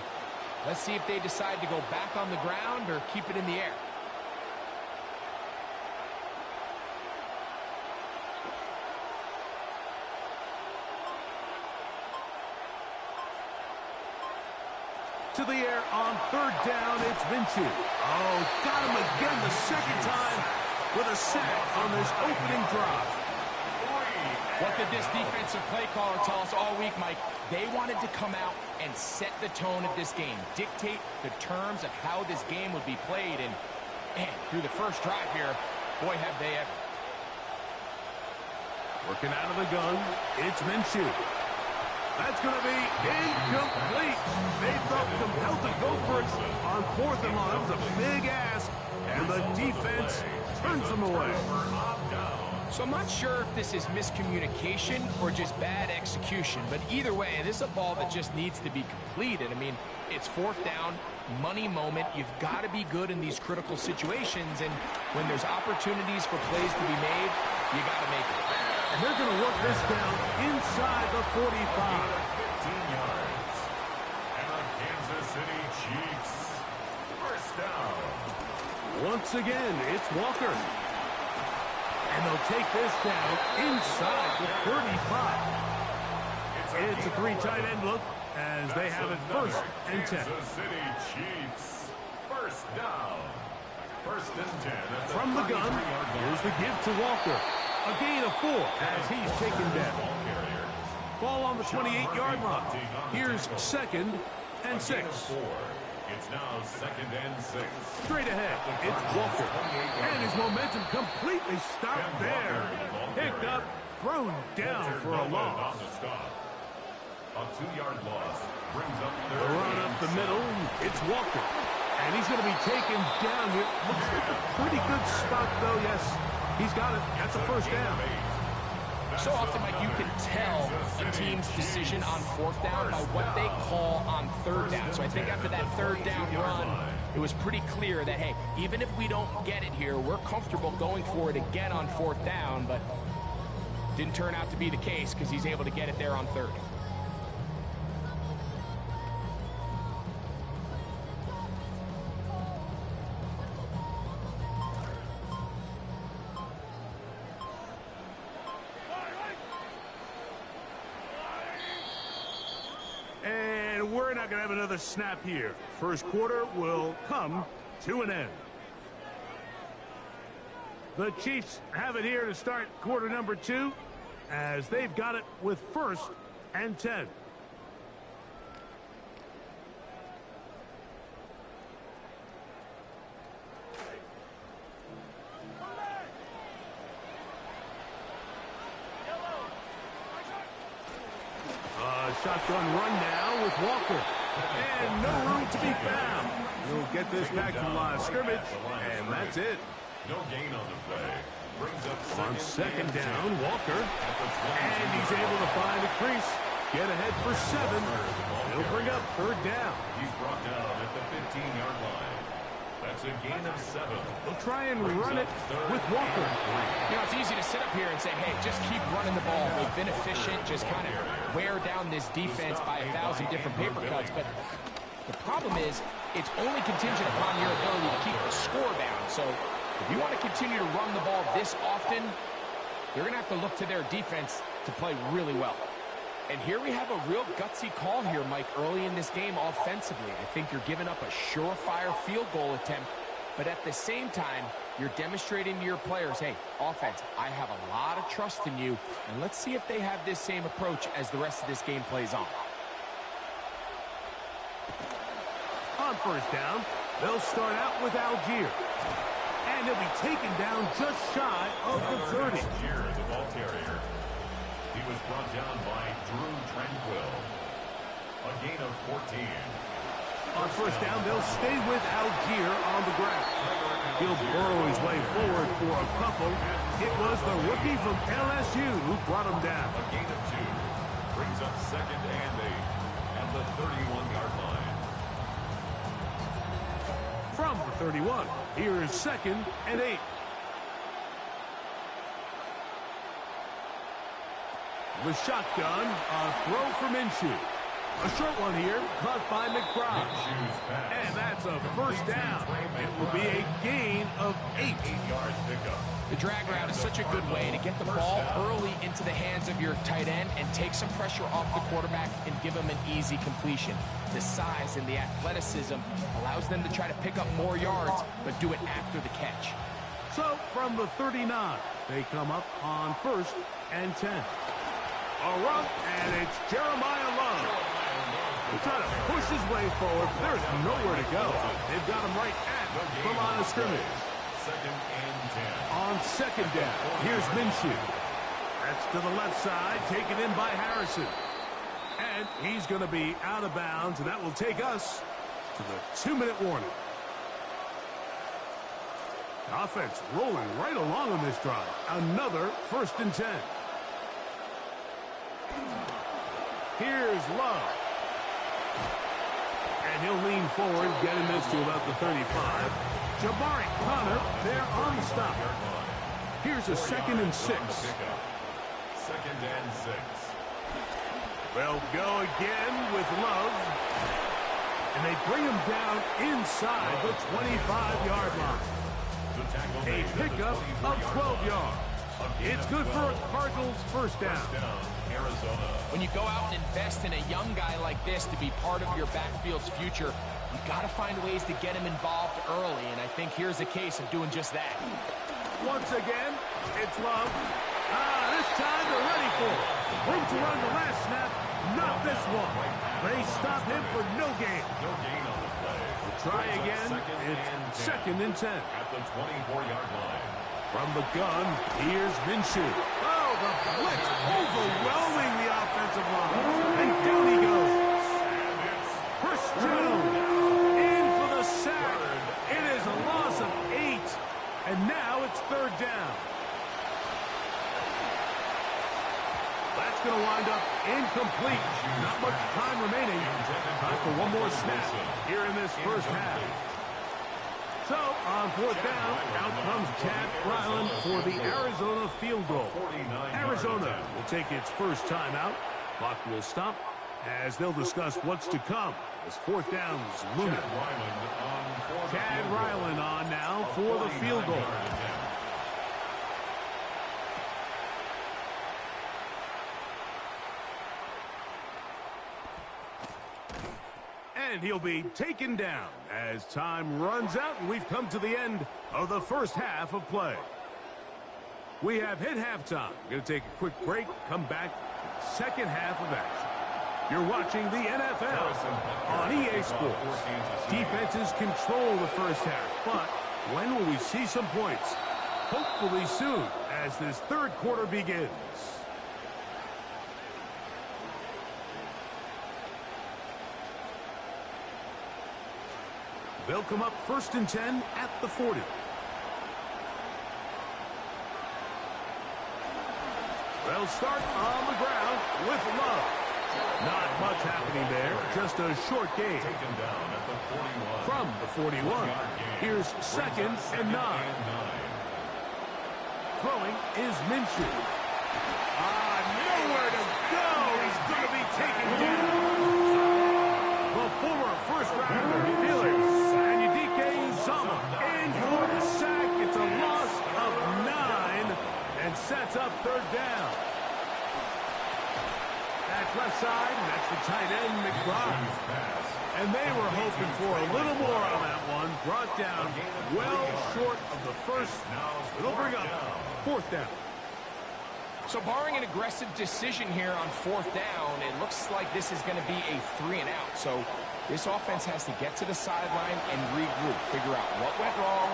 let's see if they decide to go back on the ground or keep it in the air. To the air on 3rd down, it's Minshew. Oh, got him again the 2nd time with a sack on this opening drive. What did this defensive play caller tell us all week, Mike? They wanted to come out and set the tone of this game, dictate the terms of how this game would be played, and man, through the first drive here, boy, have they ever. Working out of the gun, it's Minshew. That's going to be incomplete. They felt compelled to go for it on 4th and long. That was a big ask, and the defense turns them away. So I'm not sure if this is miscommunication or just bad execution, but either way, this is a ball that just needs to be completed. I mean, it's 4th down, money moment. You've got to be good in these critical situations, and when there's opportunities for plays to be made, you got to make it. And they're going to work this down inside the 45. 15 yards. And the Kansas City Once again, it's Walker. And they'll take this down inside the 35. It's a three tight end look as they have it first and 10. Kansas City Chiefs. First down. First and 10. From the gun, here's the give to Walker. A gain of 4 as he's taken down. Ball on the 28-yard line. Here's second and 6. It's now second and 6. Straight ahead, it's Walker. And his momentum completely stopped there. Picked up, thrown down for a loss. A 2-yard loss brings up The run up the middle, it's Walker. And he's going to be taken down here. Looks like a pretty good spot, though. Yes, he's got it. That's a first down. So often, Mike, you can tell a team's decision on fourth down by what they call on third down. So I think after that third down run, it was pretty clear that, hey, even if we don't get it here, we're comfortable going for it again on fourth down, but didn't turn out to be the case because he's able to get it there on third. We're not going to have another snap here. First quarter will come to an end. The Chiefs have it here to start quarter number 2 as they've got it with first and 10. Shotgun run now with Walker. And no room to be found. He'll get this back to the line of scrimmage, and that's it. No gain on the play. Brings up on second down, Walker. And he's able to find a crease. Get ahead for 7. He'll bring up third down. He's brought down at the 15-yard line. That's a gain of 7. They'll try and run it with Walker. You know, it's easy to sit up here and say, hey, just keep running the ball. They've been efficient, just kind of wear down this defense by 1,000 different paper cuts. But the problem is, it's only contingent upon your ability to keep the score down. So if you want to continue to run the ball this often, you're going to have to look to their defense to play really well. And here we have a real gutsy call here, Mike, early in this game offensively. I think you're giving up a surefire field goal attempt, but at the same time, you're demonstrating to your players, hey, offense, I have a lot of trust in you, and let's see if they have this same approach as the rest of this game plays on. On first down, they'll start out with Algier. And he'll be taken down just shy of the 30. Algier, the ball carrier. He was brought down by Drew Tranquil. A gain of 14. On first down, they'll stay with Algier on the ground. He'll burrow his way forward for a couple. It was the rookie from LSU who brought him down. A gain of 2. Brings up second and 8 at the 31-yard line. From the 31, here is second and 8. The shotgun, a throw for Minshew. A short one here, caught by McBride. And that's a first down. It will be a gain of 8. 8 yards pickup. The drag route is such a good way to get the ball early into the hands of your tight end and take some pressure off the quarterback and give him an easy completion. The size and the athleticism allows them to try to pick up more yards, but do it after the catch. So from the 39, they come up on first and 10. A run, and it's Jeremiah Love. He's trying to push his way forward. There's nowhere to go. They've got him right at the line of scrimmage. Second and 10. On second down, here's Minshew. That's to the left side, taken in by Harrison. And he's going to be out of bounds, and that will take us to the 2-minute warning. The offense rolling right along on this drive. Another first and 10. Here's Love. And he'll lean forward, getting this to about the 35. Jabari Connor there on the stop. Here's a second and 6. Second and 6. They'll go again with Love. And they bring him down inside the 25-yard line. A pickup of 12 yards. It's good for a Cardinals first down. Arizona. When you go out and invest in a young guy like this to be part of your backfield's future, you got to find ways to get him involved early, and I think here's a case of doing just that. Once again, it's Love. This time they're ready for it. Room to run the last snap, not this one. They stop him for no gain. No gain on the play. Try again. It's second and 10. At the 24-yard line. From the gun, here's Minshew. Oh, the blitz overwhelming the offensive line. And down he goes. First down. In for the sack. It is a loss of 8. And now it's third down. That's going to wind up incomplete. Not much time remaining. Time for one more snap here in this first half. So, on fourth down, out comes Chad Ryland for the Arizona field goal. Arizona will take its first timeout. Clock will stop as they'll discuss what's to come as fourth down's looming. Chad Ryland on now for the field goal. And he'll be taken down as time runs out, and we've come to the end of the first half of play. We have hit halftime. Going to take a quick break, come back, second half of action. You're watching the NFL on EA Sports. Defenses control the first half, but when will we see some points? Hopefully soon, as this third quarter begins. They'll come up first and 10 at the 40. They'll start on the ground with Love. Not much happening there, just a short gain. From the 41, here's second and 9. Throwing is Minshew. Nowhere to go. He's going to be taken down. The former first-rounder, Felix. In for the sack. It's a loss of 9 and sets up third down. That's left side, and that's the tight end, McBride. And they were hoping for a little more on that one. Brought down well short of the first. It'll bring up fourth down. So barring an aggressive decision here on fourth down, it looks like this is going to be a 3 and out. So this offense has to get to the sideline and regroup, figure out what went wrong,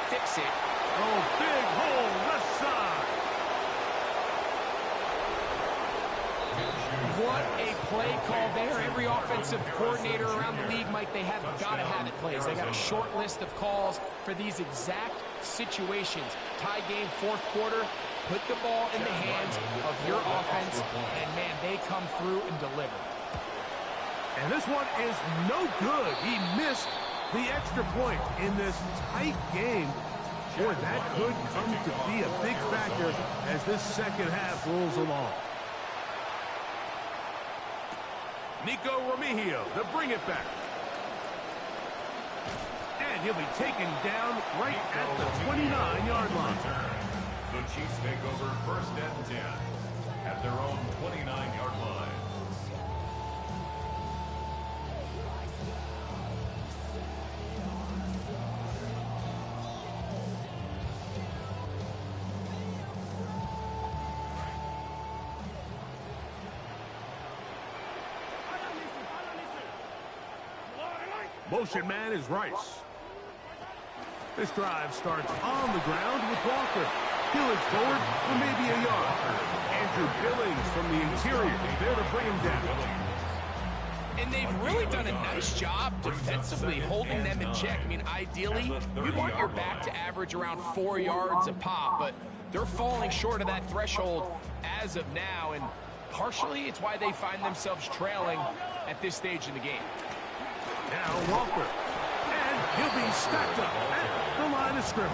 fix it. Oh, big hole left side. What a play call there. Every offensive coordinator around the league, Mike, they have got to have it plays. They got a short list of calls for these exact situations. Tie game, fourth quarter. Put the ball in the hands of your offense, and, man, they come through and deliver. And this one is no good. He missed the extra point in this tight game. Boy, that could come to be a big factor as this second half rolls along. Nico Remigio to bring it back. And he'll be taken down right at the 29-yard line. The Chiefs take over first and 10 at their own 29-yard line. Motion man is Rice. This drive starts on the ground with Walker. Billings forward for maybe a yard. Andrew Billings from the interior there to bring him down. And they've really done a nice job defensively holding them in check. I mean, ideally, you want your back to average around 4 yards a pop, but they're falling short of that threshold as of now, and partially it's why they find themselves trailing at this stage in the game. Now Walker, and he'll be stacked up at the line of scrimmage.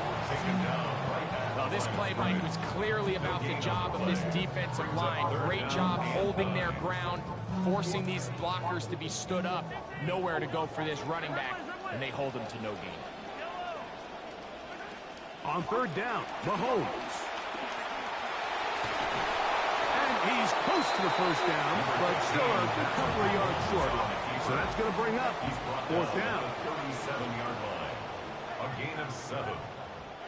Well, this play, Mike, was clearly about the job of this defensive line. Great job holding their ground, forcing these blockers to be stood up. Nowhere to go for this running back, and they hold him to no gain. On third down, Mahomes. And he's close to the first down, but still a good couple of yards short. So that's going to bring up fourth down. 37-yard line. A gain of 7.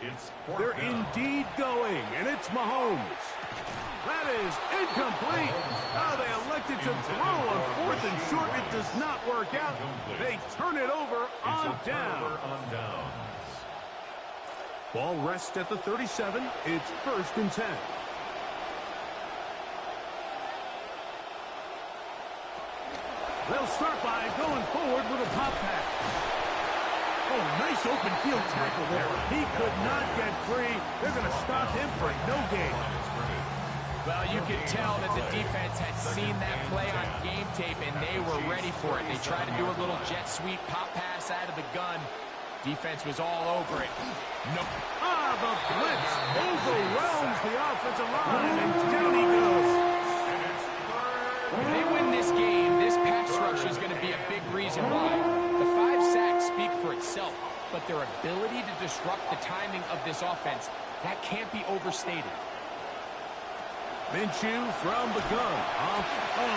It's They're indeed going, and it's Mahomes. That is incomplete. Oh, they elected to throw on fourth and short. It does not work out. They turn it over on down. Ball rests at the 37. It's 1st and 10. They'll start by going forward with a pop pass. Oh, nice open field tackle there. He could not get free. They're going to stop him for no gain. Well, you could tell that the defense had seen that play on game tape, and they were ready for it. They tried to do a little jet sweep pop pass out of the gun. Defense was all over it. No. Ah, the blitz overwhelms the offensive line, and down he goes. If they win this game, this pass rush is going to be a big reason why. The 5 sacks speak for itself, but their ability to disrupt the timing of this offense, that can't be overstated. Minshew from the gun. Oh,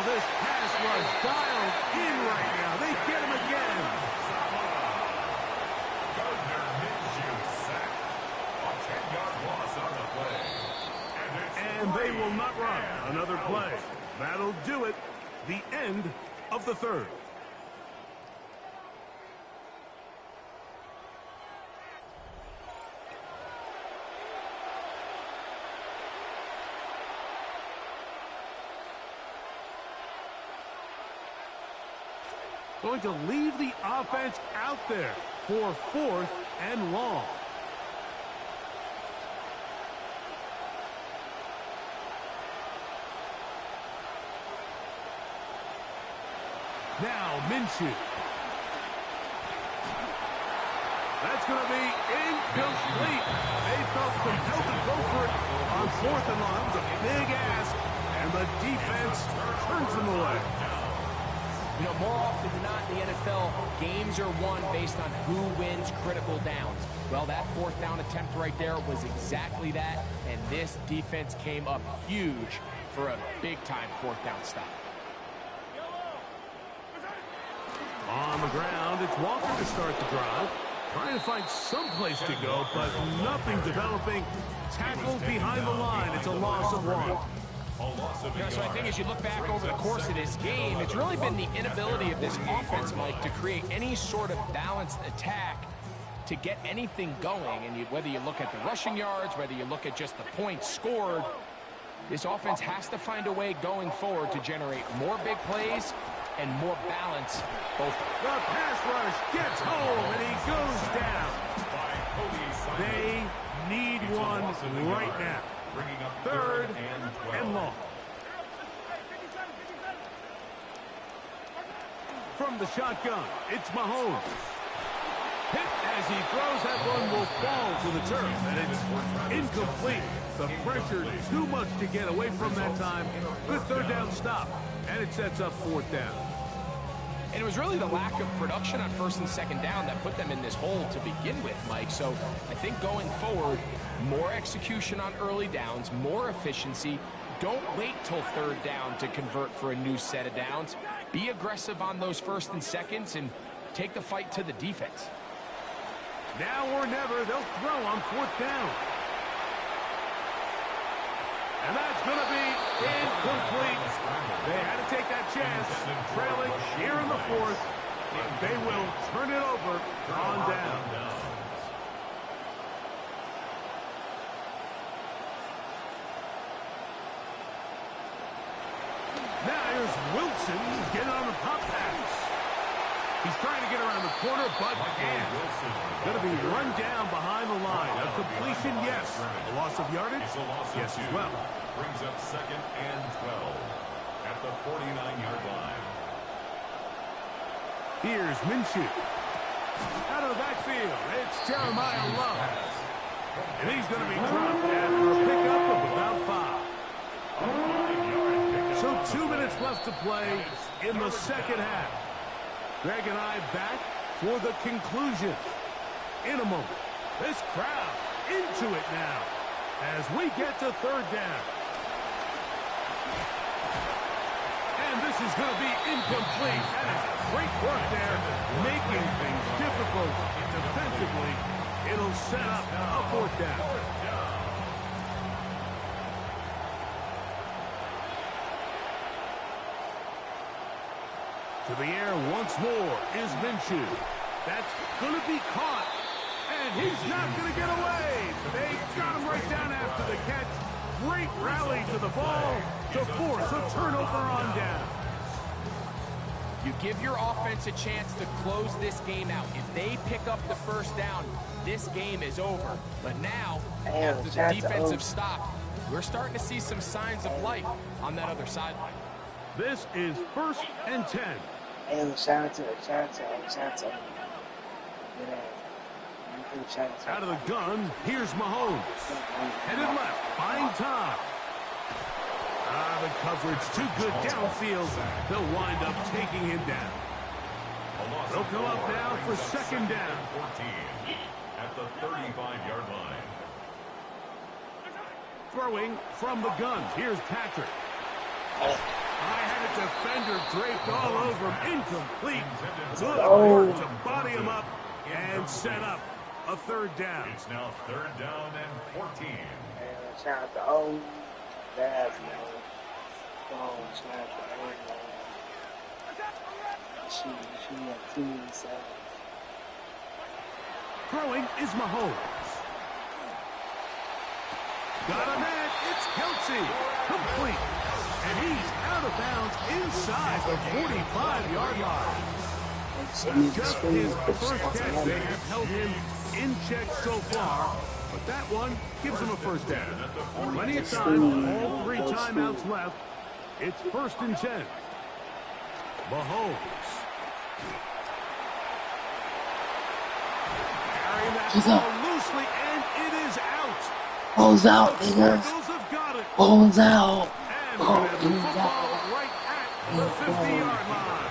this pass was dialed in right now. They get him again. Gardner Minshew sack. A 10-yard loss on the play. And they will not run another play. That'll do it. The end of the third. Going to leave the offense out there for 4th and long. Now Minshew. That's going to be incomplete. They felt compelled to go for it on 4th and long. It was a big ask, and the defense turns them away. You know, more often than not in the NFL, games are won based on who wins critical downs. Well, that 4th down attempt right there was exactly that, and this defense came up huge for a big-time 4th down stop. On the ground, it's Walker to start the drive. Trying to find some place to go, but nothing developing. Tackled behind the line. It's a loss of 1. You know, so I think as you look back over the course of this game, it's really been the inability of this offense, Mike, to create any sort of balanced attack to get anything going. And whether you look at the rushing yards, whether you look at just the points scored, this offense has to find a way going forward to generate more big plays and more balance. Both. The pass rush gets home, and he goes down. They need one right now. 3rd and long. From the shotgun, it's Mahomes. Hit as he throws, that one will fall to the turf, and it's incomplete. The pressure too much to get away from that time. Good 3rd down stop, and it sets up 4th down. And it was really the lack of production on 1st and 2nd down that put them in this hole to begin with, Mike. So I think going forward, more execution on early downs, more efficiency. Don't wait till 3rd down to convert for a new set of downs. Be aggressive on those 1st and 2nds and take the fight to the defense. Now or never, they'll throw on 4th down. And that's going to be incomplete. They had to take that chance, trailing here in the 4th, and they will turn it over on down. Now here's Wilson getting on the pop pass. He's trying to get around the corner, but can't. Going to be run down behind the line. A completion, yes. A loss of yardage, yes as well. Brings up 2nd and 12 at the 49-yard line. Here's Minshew. Out of the backfield, it's Jeremiah Love. And he's going to be dropped after a pickup of about 5. So 2 minutes left to play in the 2nd half. Greg and I back for the conclusion in a moment. This crowd into it now as we get to third down. And this is going to be incomplete. That is great work there, making things difficult defensively. It'll set up a fourth down. To the air once more is Minshew. That's going to be caught. And he's not going to get away. They got him right down after the catch. Great rally to the ball to force a turnover on down. You give your offense a chance to close this game out. If they pick up the first down, this game is over. But now, after the defensive stop, we're starting to see some signs of life on that other sideline. This is 1st and 10. Hey, shout out to it. Out of the gun, here's Mahomes. Headed left, buying time. The coverage too good downfield. They'll wind up taking him down. They'll come up now for second down. 14 at the 35-yard line. Throwing from the gun, here's Patrick. I had a defender draped all over him. Incomplete. Good work to body him up and set up a third down. It's now third down and 14. Shout out to that's shout out to she got 2 minutes out. Throwing is Mahomes. Got a man. It's Kelsey. Complete. And he's out of bounds inside the 45-yard line. Just his first catch. They have held him in check so far, but that one gives him a first down. Plenty of time, all 3 timeouts left. It's 1st and 10. Mahomes. Carrying that ball loosely, and it is out. Ball's out, niggas. Ball's out. Right at the 50-yard line.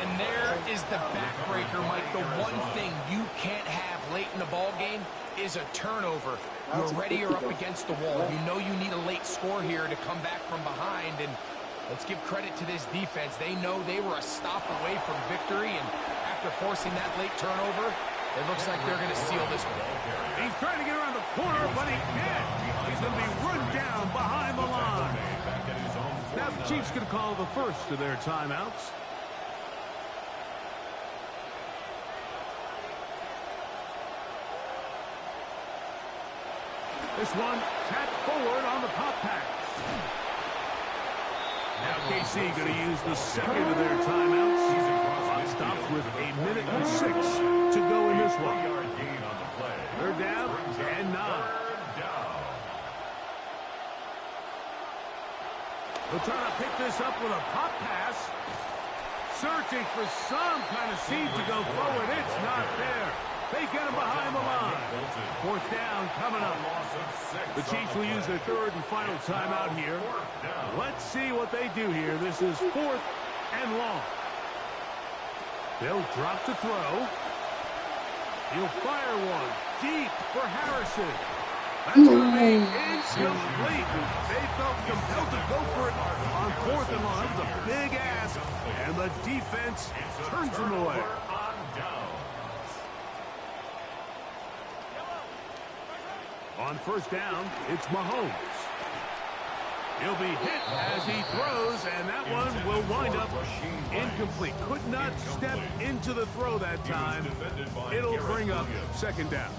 And there is the backbreaker, Mike. The one thing you can't have late in the ball game is a turnover. You're ready or up against the wall. You know you need a late score here to come back from behind. And let's give credit to this defense. They know they were a stop away from victory. And after forcing that late turnover, it looks like they're going to seal this one. He's trying to get around the corner, but he can't. He's going to be run down behind the line. Now the Chiefs going to call the first of their timeouts. This one tapped forward on the pop pass. Now KC going to use the second of their timeouts. Clock stops with 1:06 to go in this one. Third down and 9. They'll try to pick this up with a pop pass. Searching for some kind of seed to go forward. It's not there. They get him behind the line. 4th down coming up. The Chiefs will use their third and final timeout here. Let's see what they do here. This is 4th and long. They'll drop to throw. He'll fire one deep for Harrison. That's going to be incomplete. They felt compelled to go for it on 4th and long. It was a big ask, and the defense turns him away. On 1st down, it's Mahomes. He'll be hit as he throws, and that one will wind up incomplete. Could not step into the throw that time. It'll bring up 2nd down.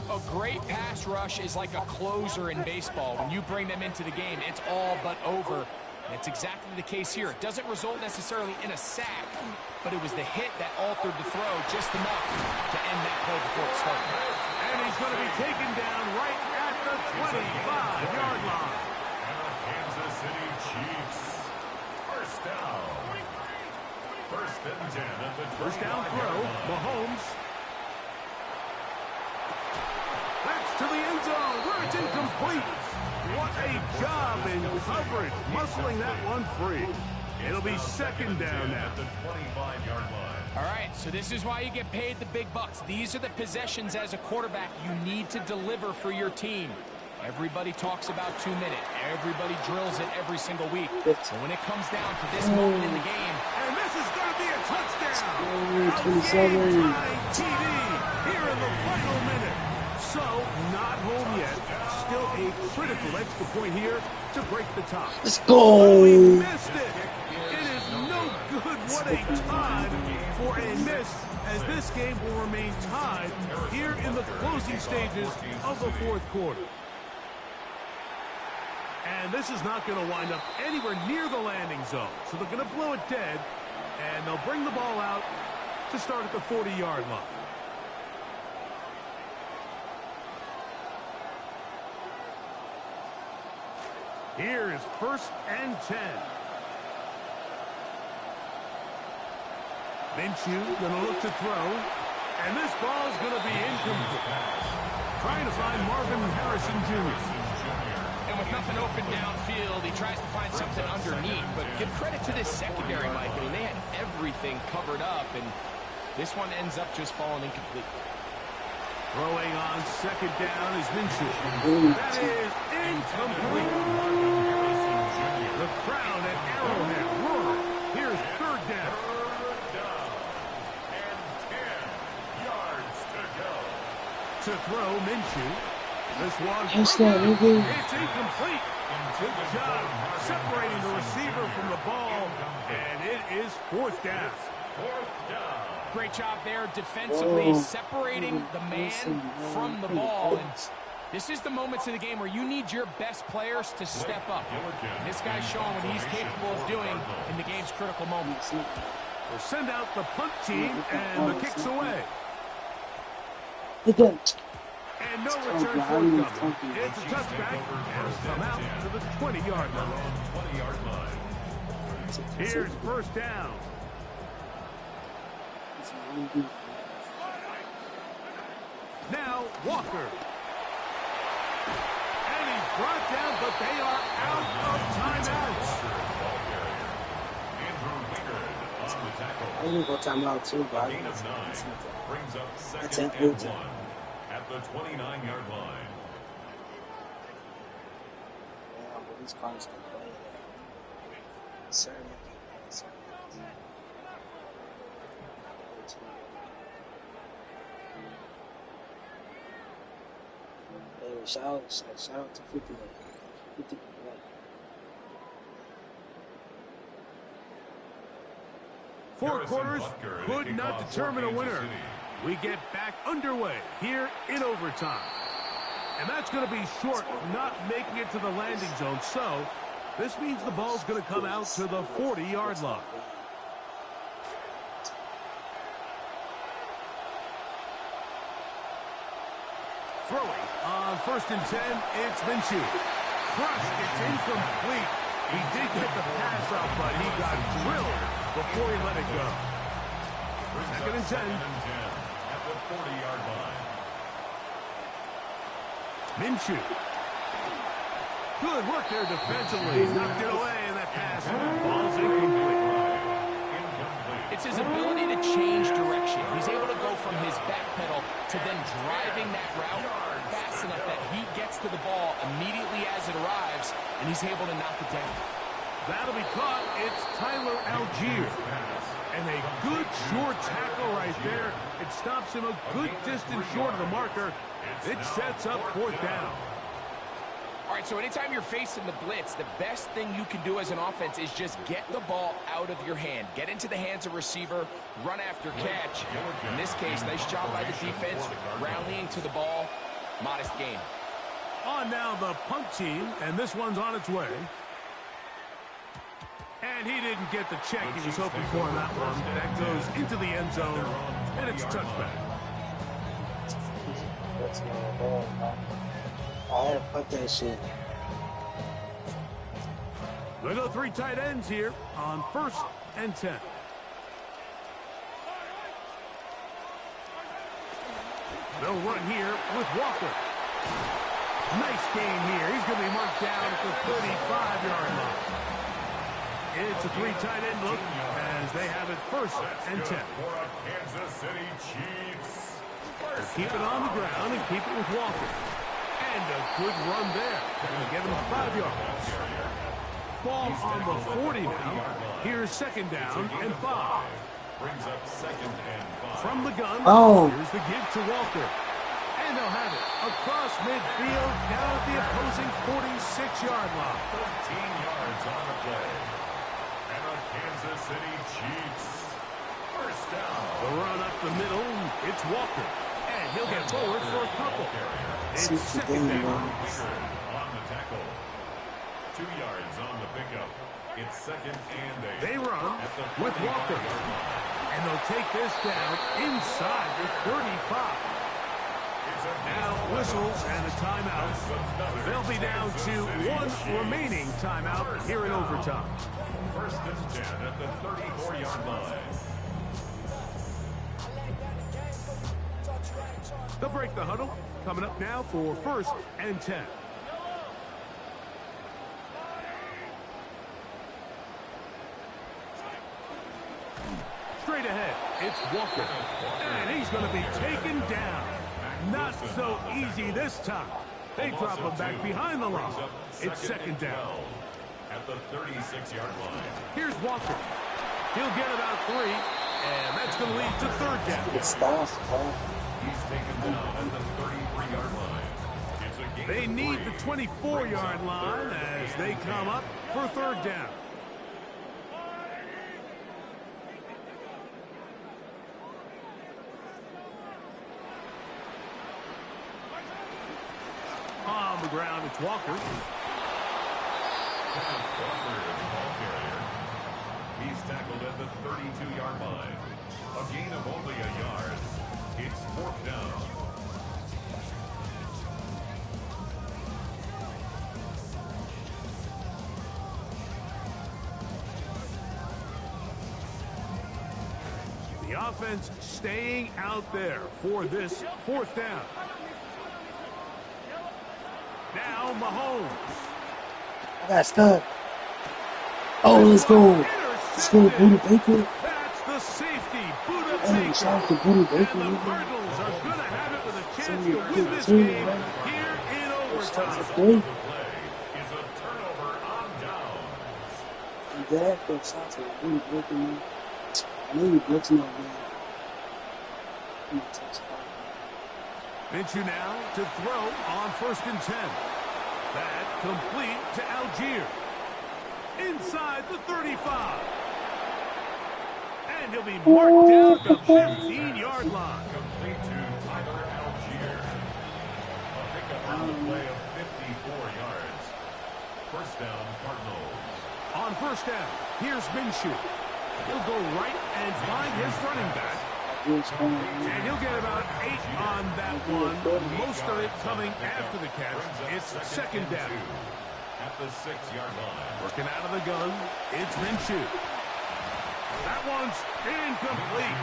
A great pass rush is like a closer in baseball. When you bring them into the game, it's all but over. And it's exactly the case here. It doesn't result necessarily in a sack, but it was the hit that altered the throw just enough to end that play before it started. And he's going to be taken down right at the 25-yard line. Kansas City Chiefs. First down. 1st and 10 at the 1st down throw. Mahomes. That's to the end zone where it's incomplete. What a job in coverage, muscling that one free. It'll be second down now. At the 25-yard line. All right, so this is why you get paid the big bucks. These are the possessions as a quarterback you need to deliver for your team. Everybody talks about 2 minutes. Everybody drills it every single week. But when it comes down to this moment in the game, And this is going to be a touchdown. 27. TD here in the final minute. So, not home yet. Still a critical extra point here to break the tie. Let's But we go. missed it. It is no good. What a time for a miss, as this game will remain tied here in the closing stages of the fourth quarter. And this is not going to wind up anywhere near the landing zone. So they're going to blow it dead, and they'll bring the ball out to start at the 40-yard line. Here is 1st and 10. Minshew going to look to throw, and this ball is going to be incomplete. Trying to find Marvin Harrison Jr. and with nothing open downfield, he tries to find something underneath. But give credit to this secondary, Mike. I mean, they had everything covered up, and this one ends up just falling incomplete. Throwing on 2nd down is Minshew. That is incomplete. The crowd at Arrowhead roaring. Here's 3rd down. And 10 yards to go. To throw, Minshew. This one, Catch that, nigga. it's incomplete. Good job separating the receiver from the ball, and it is 4th down. 4th down. Great job there defensively, separating the man from the ball. And this is the moments in the game where you need your best players to step up. And this guy's showing what he's capable of doing in the game's critical moments. We'll send out the punt team, and the kick's away. Hit that. And no return forthcoming. It's a touchback, and it'll come out to the 20-yard line. 20-yard line. Here's 1st down. Now, Walker. And he's brought down, but they are out of timeouts. Andrew Wingard on the tackle. I didn't go timeout too, but I Gain of 9 brings up 2nd take and 1 at the 29-yard line. Yeah, but these cars can play it. Sir. Hey, shout out to 50. 50. Four quarters could not determine a winner. We get back underway here in overtime. And that's going to be short, not making it to the landing zone. So this means the ball's going to come out to the 40-yard line. Throwing on 1st and 10, it's Minshew. Crushed, it's incomplete. He did get the pass out, but he got drilled before he let it go. 2nd and 10. At the 40-yard line. Minshew. Good work there defensively. Knocked it away, and that pass falls incomplete. It's his ability to change direction. He's able to go from his back pedal to then driving that route fast enough that he gets to the ball immediately as it arrives, and he's able to knock it down. That'll be caught. It's Tyler Algier. And a good short tackle right there. It stops him a good distance short of the marker. It sets up 4th down. All right, so anytime you're facing the blitz, the best thing you can do as an offense is just get the ball out of your hand. Get into the hands of receiver, run after catch. In this case, nice job by the defense, rallying to the ball. Modest gain. On now the punt team, and this one's on its way. And he didn't get the check he was hoping for on that one. That goes into the end zone, and it's a touchback. I had to put that shit. They go 3 tight ends here on 1st and 10. They'll run here with Walker. Nice game here. He's going to be marked down at the 35-yard line. It's a 3 tight end look as they have it first and 10. For a Kansas City Chiefs. Keep it on the ground and keep it with Walker. And a good run there. That'll give him 5 yards. Ball on the 40 now. Here's second down and 5. Brings up second and 5. From the gun, here's the give to Walker. And they'll have it across midfield down at the opposing 46-yard line. 13 yards on the play. And a Kansas City Chiefs. First down. The run up the middle. It's Walker. And he'll get forward for a couple. It's second down. On the tackle. 2 yards on the pickup. It's second and 8. They run with Walker. And they'll take this down inside the 35. Now whistles and a timeout. They'll be down to 1 remaining timeout here in overtime. First and 10 at the 34-yard line. They'll break the huddle. Coming up now for first and 10. Straight ahead, it's Walker. And he's going to be taken down. Not so easy this time. They drop him back behind the line. It's second down. At the 36-yard line. Here's Walker. He'll get about 3, and that's going to lead to third down. It stops, He's taken down at the 33-yard line. It's a gain They of need 3. the 24-yard line as they come up for third down. On the ground, it's Walker. He's tackled at the 32-yard line. A gain of only a yard. It's fourth down. The offense staying out there for this fourth down. Now Mahomes. I got stuck. Oh, let's go. Let's go, Buda Baker. That's the safety, Buda Hey, Baker. shout out to Buda Baker. And the Cardinals are going to have it with a chance to win this game here in overtime. The play is a turnover on downs. That, but shout out to Buda Baker, man. I know you're blitzing that game. Minshew now to throw on first and 10. That complete to Algier. Inside the 35. And he'll be marked down the 15-yard line. Complete to Tyler Algier. A pickup on the play of 54 yards. First down, Cardinals. On first down, here's Minshew. He'll go right and find his running back. And he'll get about 8 on that one. Most of it coming after the catch. It's second down. At the 6-yard line. Working out of the gun, it's Minshew. That one's incomplete.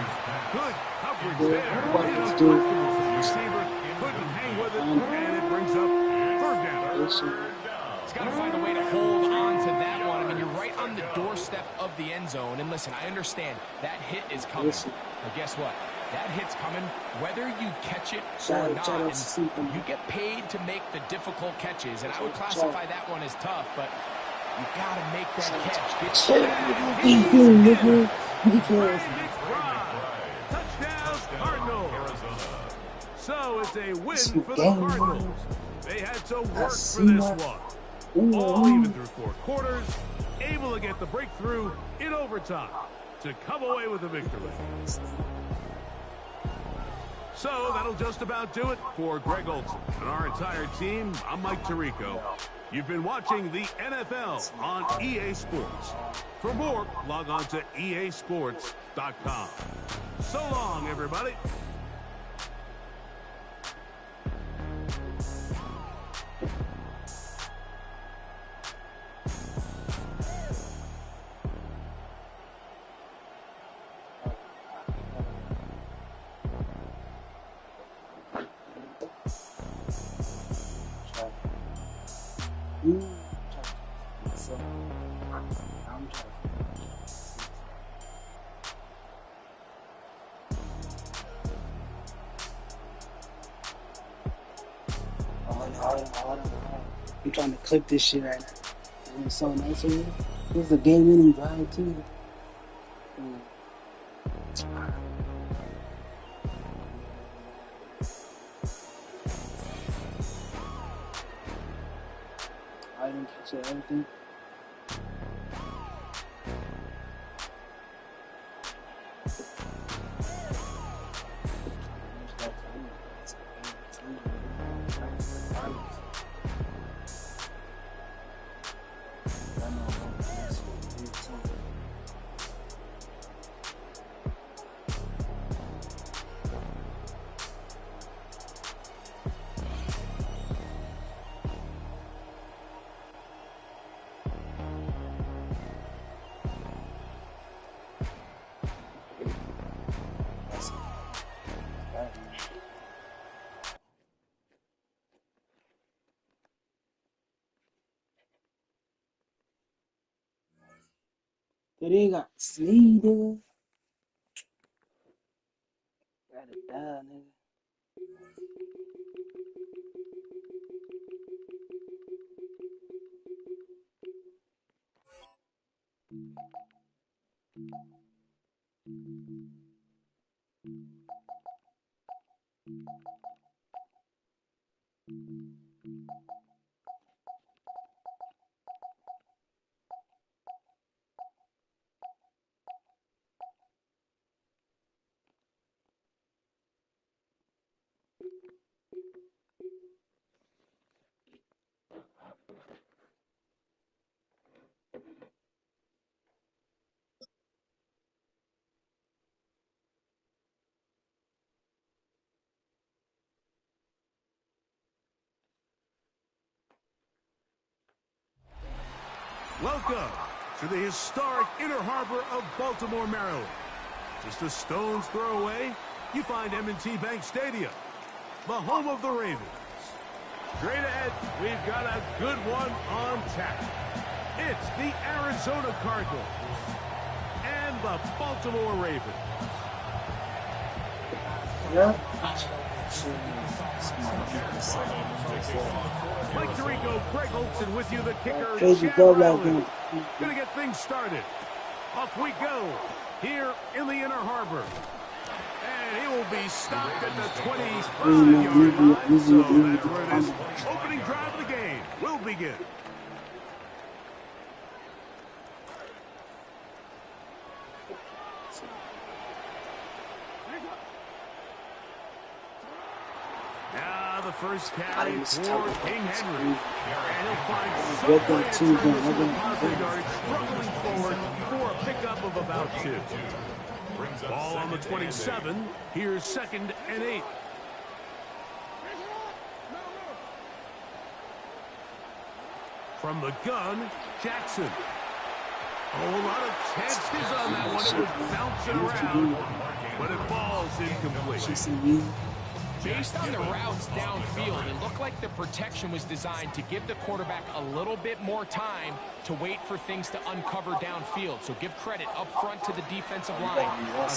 Good coverage there. The receiver couldn't hang with it, and it brings up third down. He's got to find a way to hold on to that one. I mean, you're right on the doorstep of the end zone. And listen, I understand that hit is coming. But guess what? That hit's coming whether you catch it or not. And you get paid to make the difficult catches. And I would classify that one as tough, but you got to make that catch. Touchdown, Cardinals. So it's a win for the Cardinals. They had to work for this one. All even through 4 quarters, able to get the breakthrough in overtime to come away with a victory. So that'll just about do it for Greg Olson and our entire team. I'm Mike Tirico. You've been watching the NFL on EA Sports. For more, log on to easports.com. So long, everybody. I'm trying. Hold on. I'm trying to clip this shit right now. It's so nice of you. This is a game-winning drive too. I didn't catch everything. They got sneezed. Got it down, nigga. Welcome to the historic Inner Harbor of Baltimore, Maryland. Just a stone's throw away, you find M&T Bank Stadium, the home of the Ravens. Straight ahead, we've got a good one on tap. It's the Arizona Cardinals and the Baltimore Ravens. Yeah. Mike Tirico, Greg Olson with you, the kicker, Crazy Chad dog Rowley. like Gonna get things started. Off we go, here in the Inner Harbor. And he will be stopped at the 25-yard line, so that's where this opening drive of the game will begin. Now the first carry for King Henry. And he'll find some way to turn this into positive yardage, struggling forward for a pickup of about 2. Ball on the 27. Here's 2nd and 8. From the gun, Jackson. Oh, a lot of chances on that one. It was bouncing around, but it falls incomplete. Based on the routes downfield, it looked like the protection was designed to give the quarterback a little bit more time to wait for things to uncover downfield. So give credit up front to the defensive line.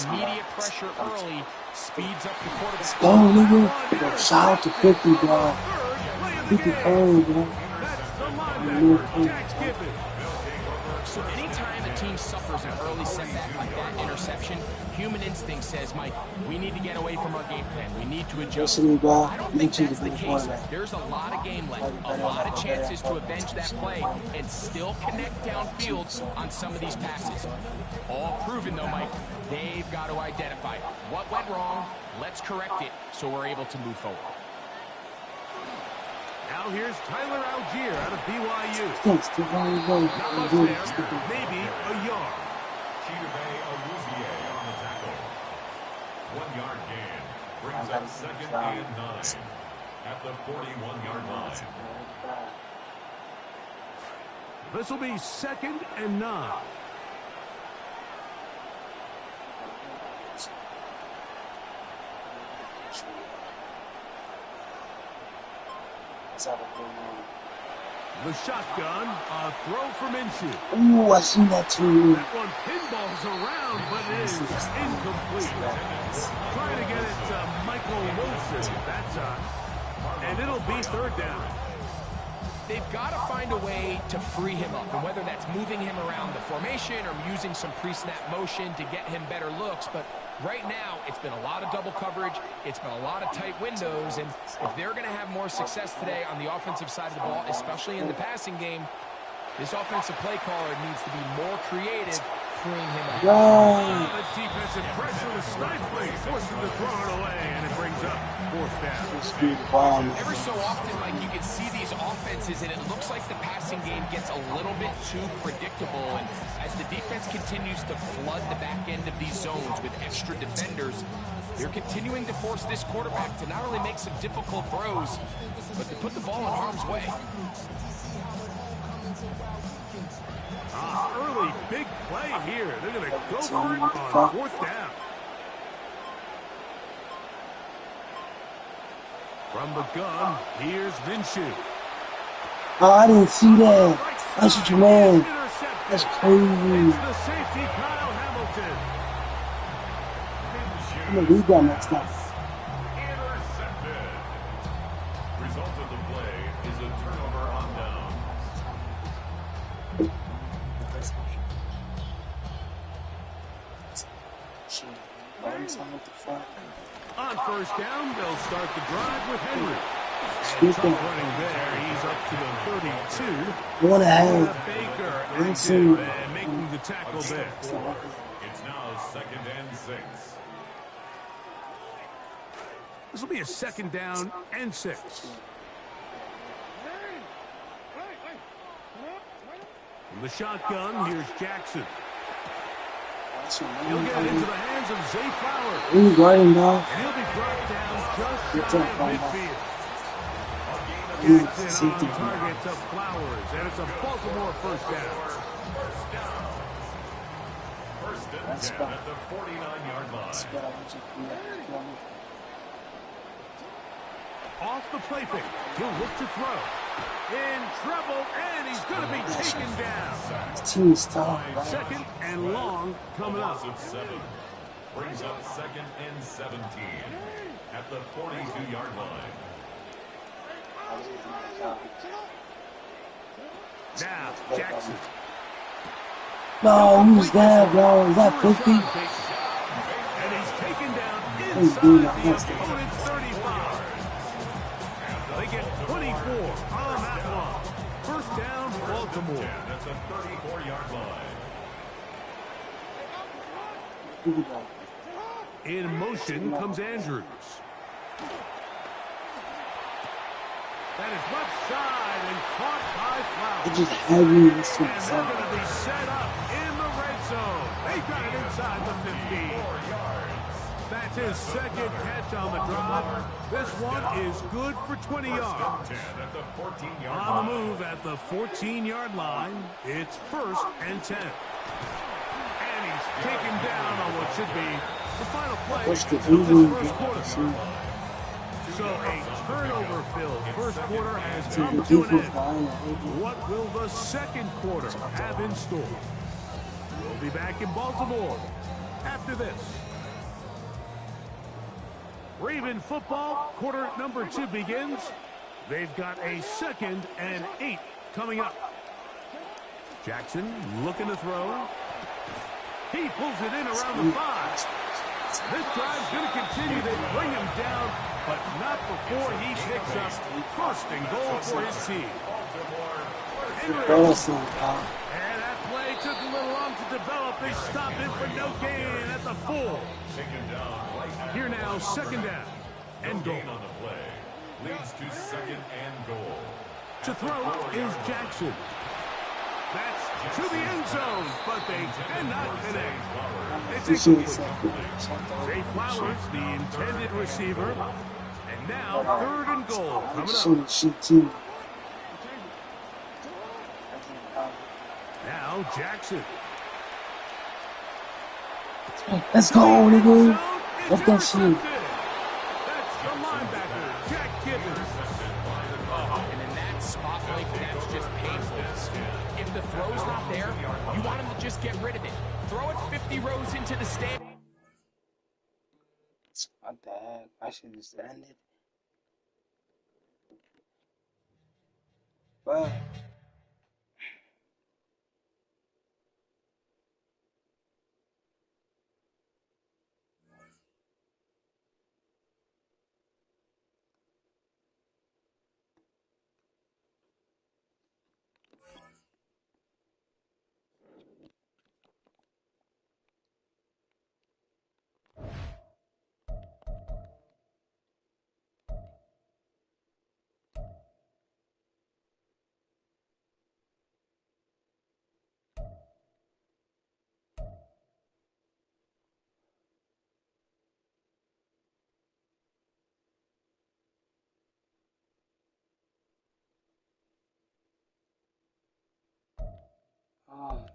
Immediate pressure early speeds up the quarterback. Oh, nigga. Shout out to 50, bro. 50 cold, bro. So anytime a team suffers an early setback like that interception, human instinct says, Mike, we need to get away from our game plan. We need to adjust. I don't think that's the case. There's a lot of game left, a lot of chances to avenge that play and still connect downfield on some of these passes. All proven, though, Mike, they've got to identify what went wrong. Let's correct it so we're able to move forward. Now here's Tyler Algier out of BYU. Thanks to Not much there, maybe a yard. on the tackle. 1-yard gain brings up 2nd and 9 at the 41-yard line. This will be 2nd and 9. The shotgun, a throw from Minshew. Ooh, I seen that too. That one pinballs around, but it is incomplete. Trying to get it to Michael Wilson that time. And it'll be 3rd down. they've got to find a way to free him up, and whether that's moving him around the formation or using some pre-snap motion to get him better looks. But right now, it's been a lot of double coverage. It's been a lot of tight windows, and if they're going to have more success today on the offensive side of the ball, especially in the passing game, this offensive play caller needs to be more creative, freeing him up. The defensive pressure was stifling, forcing the throw it away, and it brings up fourth down. Every so often, like, you can see these offenses, and it looks like the passing game gets a little bit too predictable. And as the defense continues to flood the back end of these zones with extra defenders, they're continuing to force this quarterback to not only make some difficult throws, but to put the ball in harm's way. Early big play here. They're going to go for it on fourth down. From the gun, here's Minshew. Oh, I didn't see that. That's what you meant. That's crazy. It's the safety, Kyle Hamilton. I'm going to read that next time. Intercepted. Result of the play is a turnover on downs. On first down, they'll start the drive with Henry. Running there, he's up to the 32. What a hell. Baker Insane. and making the tackle there. It's now 2nd and 6. This will be a 2nd down and 6. From the shotgun, here's Jackson. He'll get it into the hands of Zay Flowers. He's guarding now. And he'll be brought down just Good shy job, of midfield. Jackson Safety. on target to Flowers, and it's a Baltimore first down. First and 10 at the 49-yard line. Off the play fake, he'll look to throw. In trouble, and he's going to be taken down. This team is tough. 2nd and long coming up. Loss of 7 brings up 2nd and 17 at the 42-yard line. Now, Jackson. No, who's that, bro? Is that 50? And he's taken down inside the opponent's 35. They get 24 on that one. First down, Baltimore. At the 34-yard line. In motion comes Andrews. That is left side and caught by Flowers. They just heavy this And they're going to be set up in the red zone. They got it inside the 15. That's his 2nd catch on the drive. This one is good for 20 yards. At the 14-yard On the move at the 14-yard line, it's 1st and 10. And he's taken down on what should be the final play What's the of this reason? first quarter. So a turnover-filled first quarter has come to an end. What will the second quarter have in store? We'll be back in Baltimore after this. Raven football, quarter number 2 begins. They've got a 2nd and 8 coming up. Jackson looking to throw. He pulls it in around the 5. This drive's going to continue. They bring him down, but not before he picks up 1st and goal for his team. And that play took a little long to develop. They stopped it for no gain at the 4. Here now, 2nd down and goal. On the play leads to 2nd and goal. To throw is Jackson. That's to the end zone, but they cannot connect. It's Zay Flowers, the intended receiver. And now 3rd and goal coming up. Now Jackson. Let's go, nigga. Let's that shit. That's the linebacker, Jack Gibbons. And in that spot, like, that's just painful. If the throw's not there, you want him to just get rid of it. Throw it 50 rows into the stand. What the heck? I should just end it. But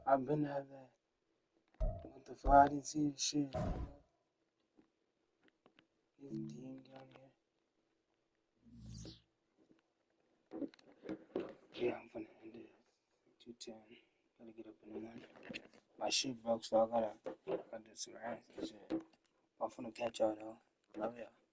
I've been to have that. What the fuck? I didn't see the shit. He's DM down here. Yeah, I'm gonna end it. 210. Gotta get up in the morning. My shit broke, so I gotta do some errands and shit. I'm finna catch y'all though. Love y'all.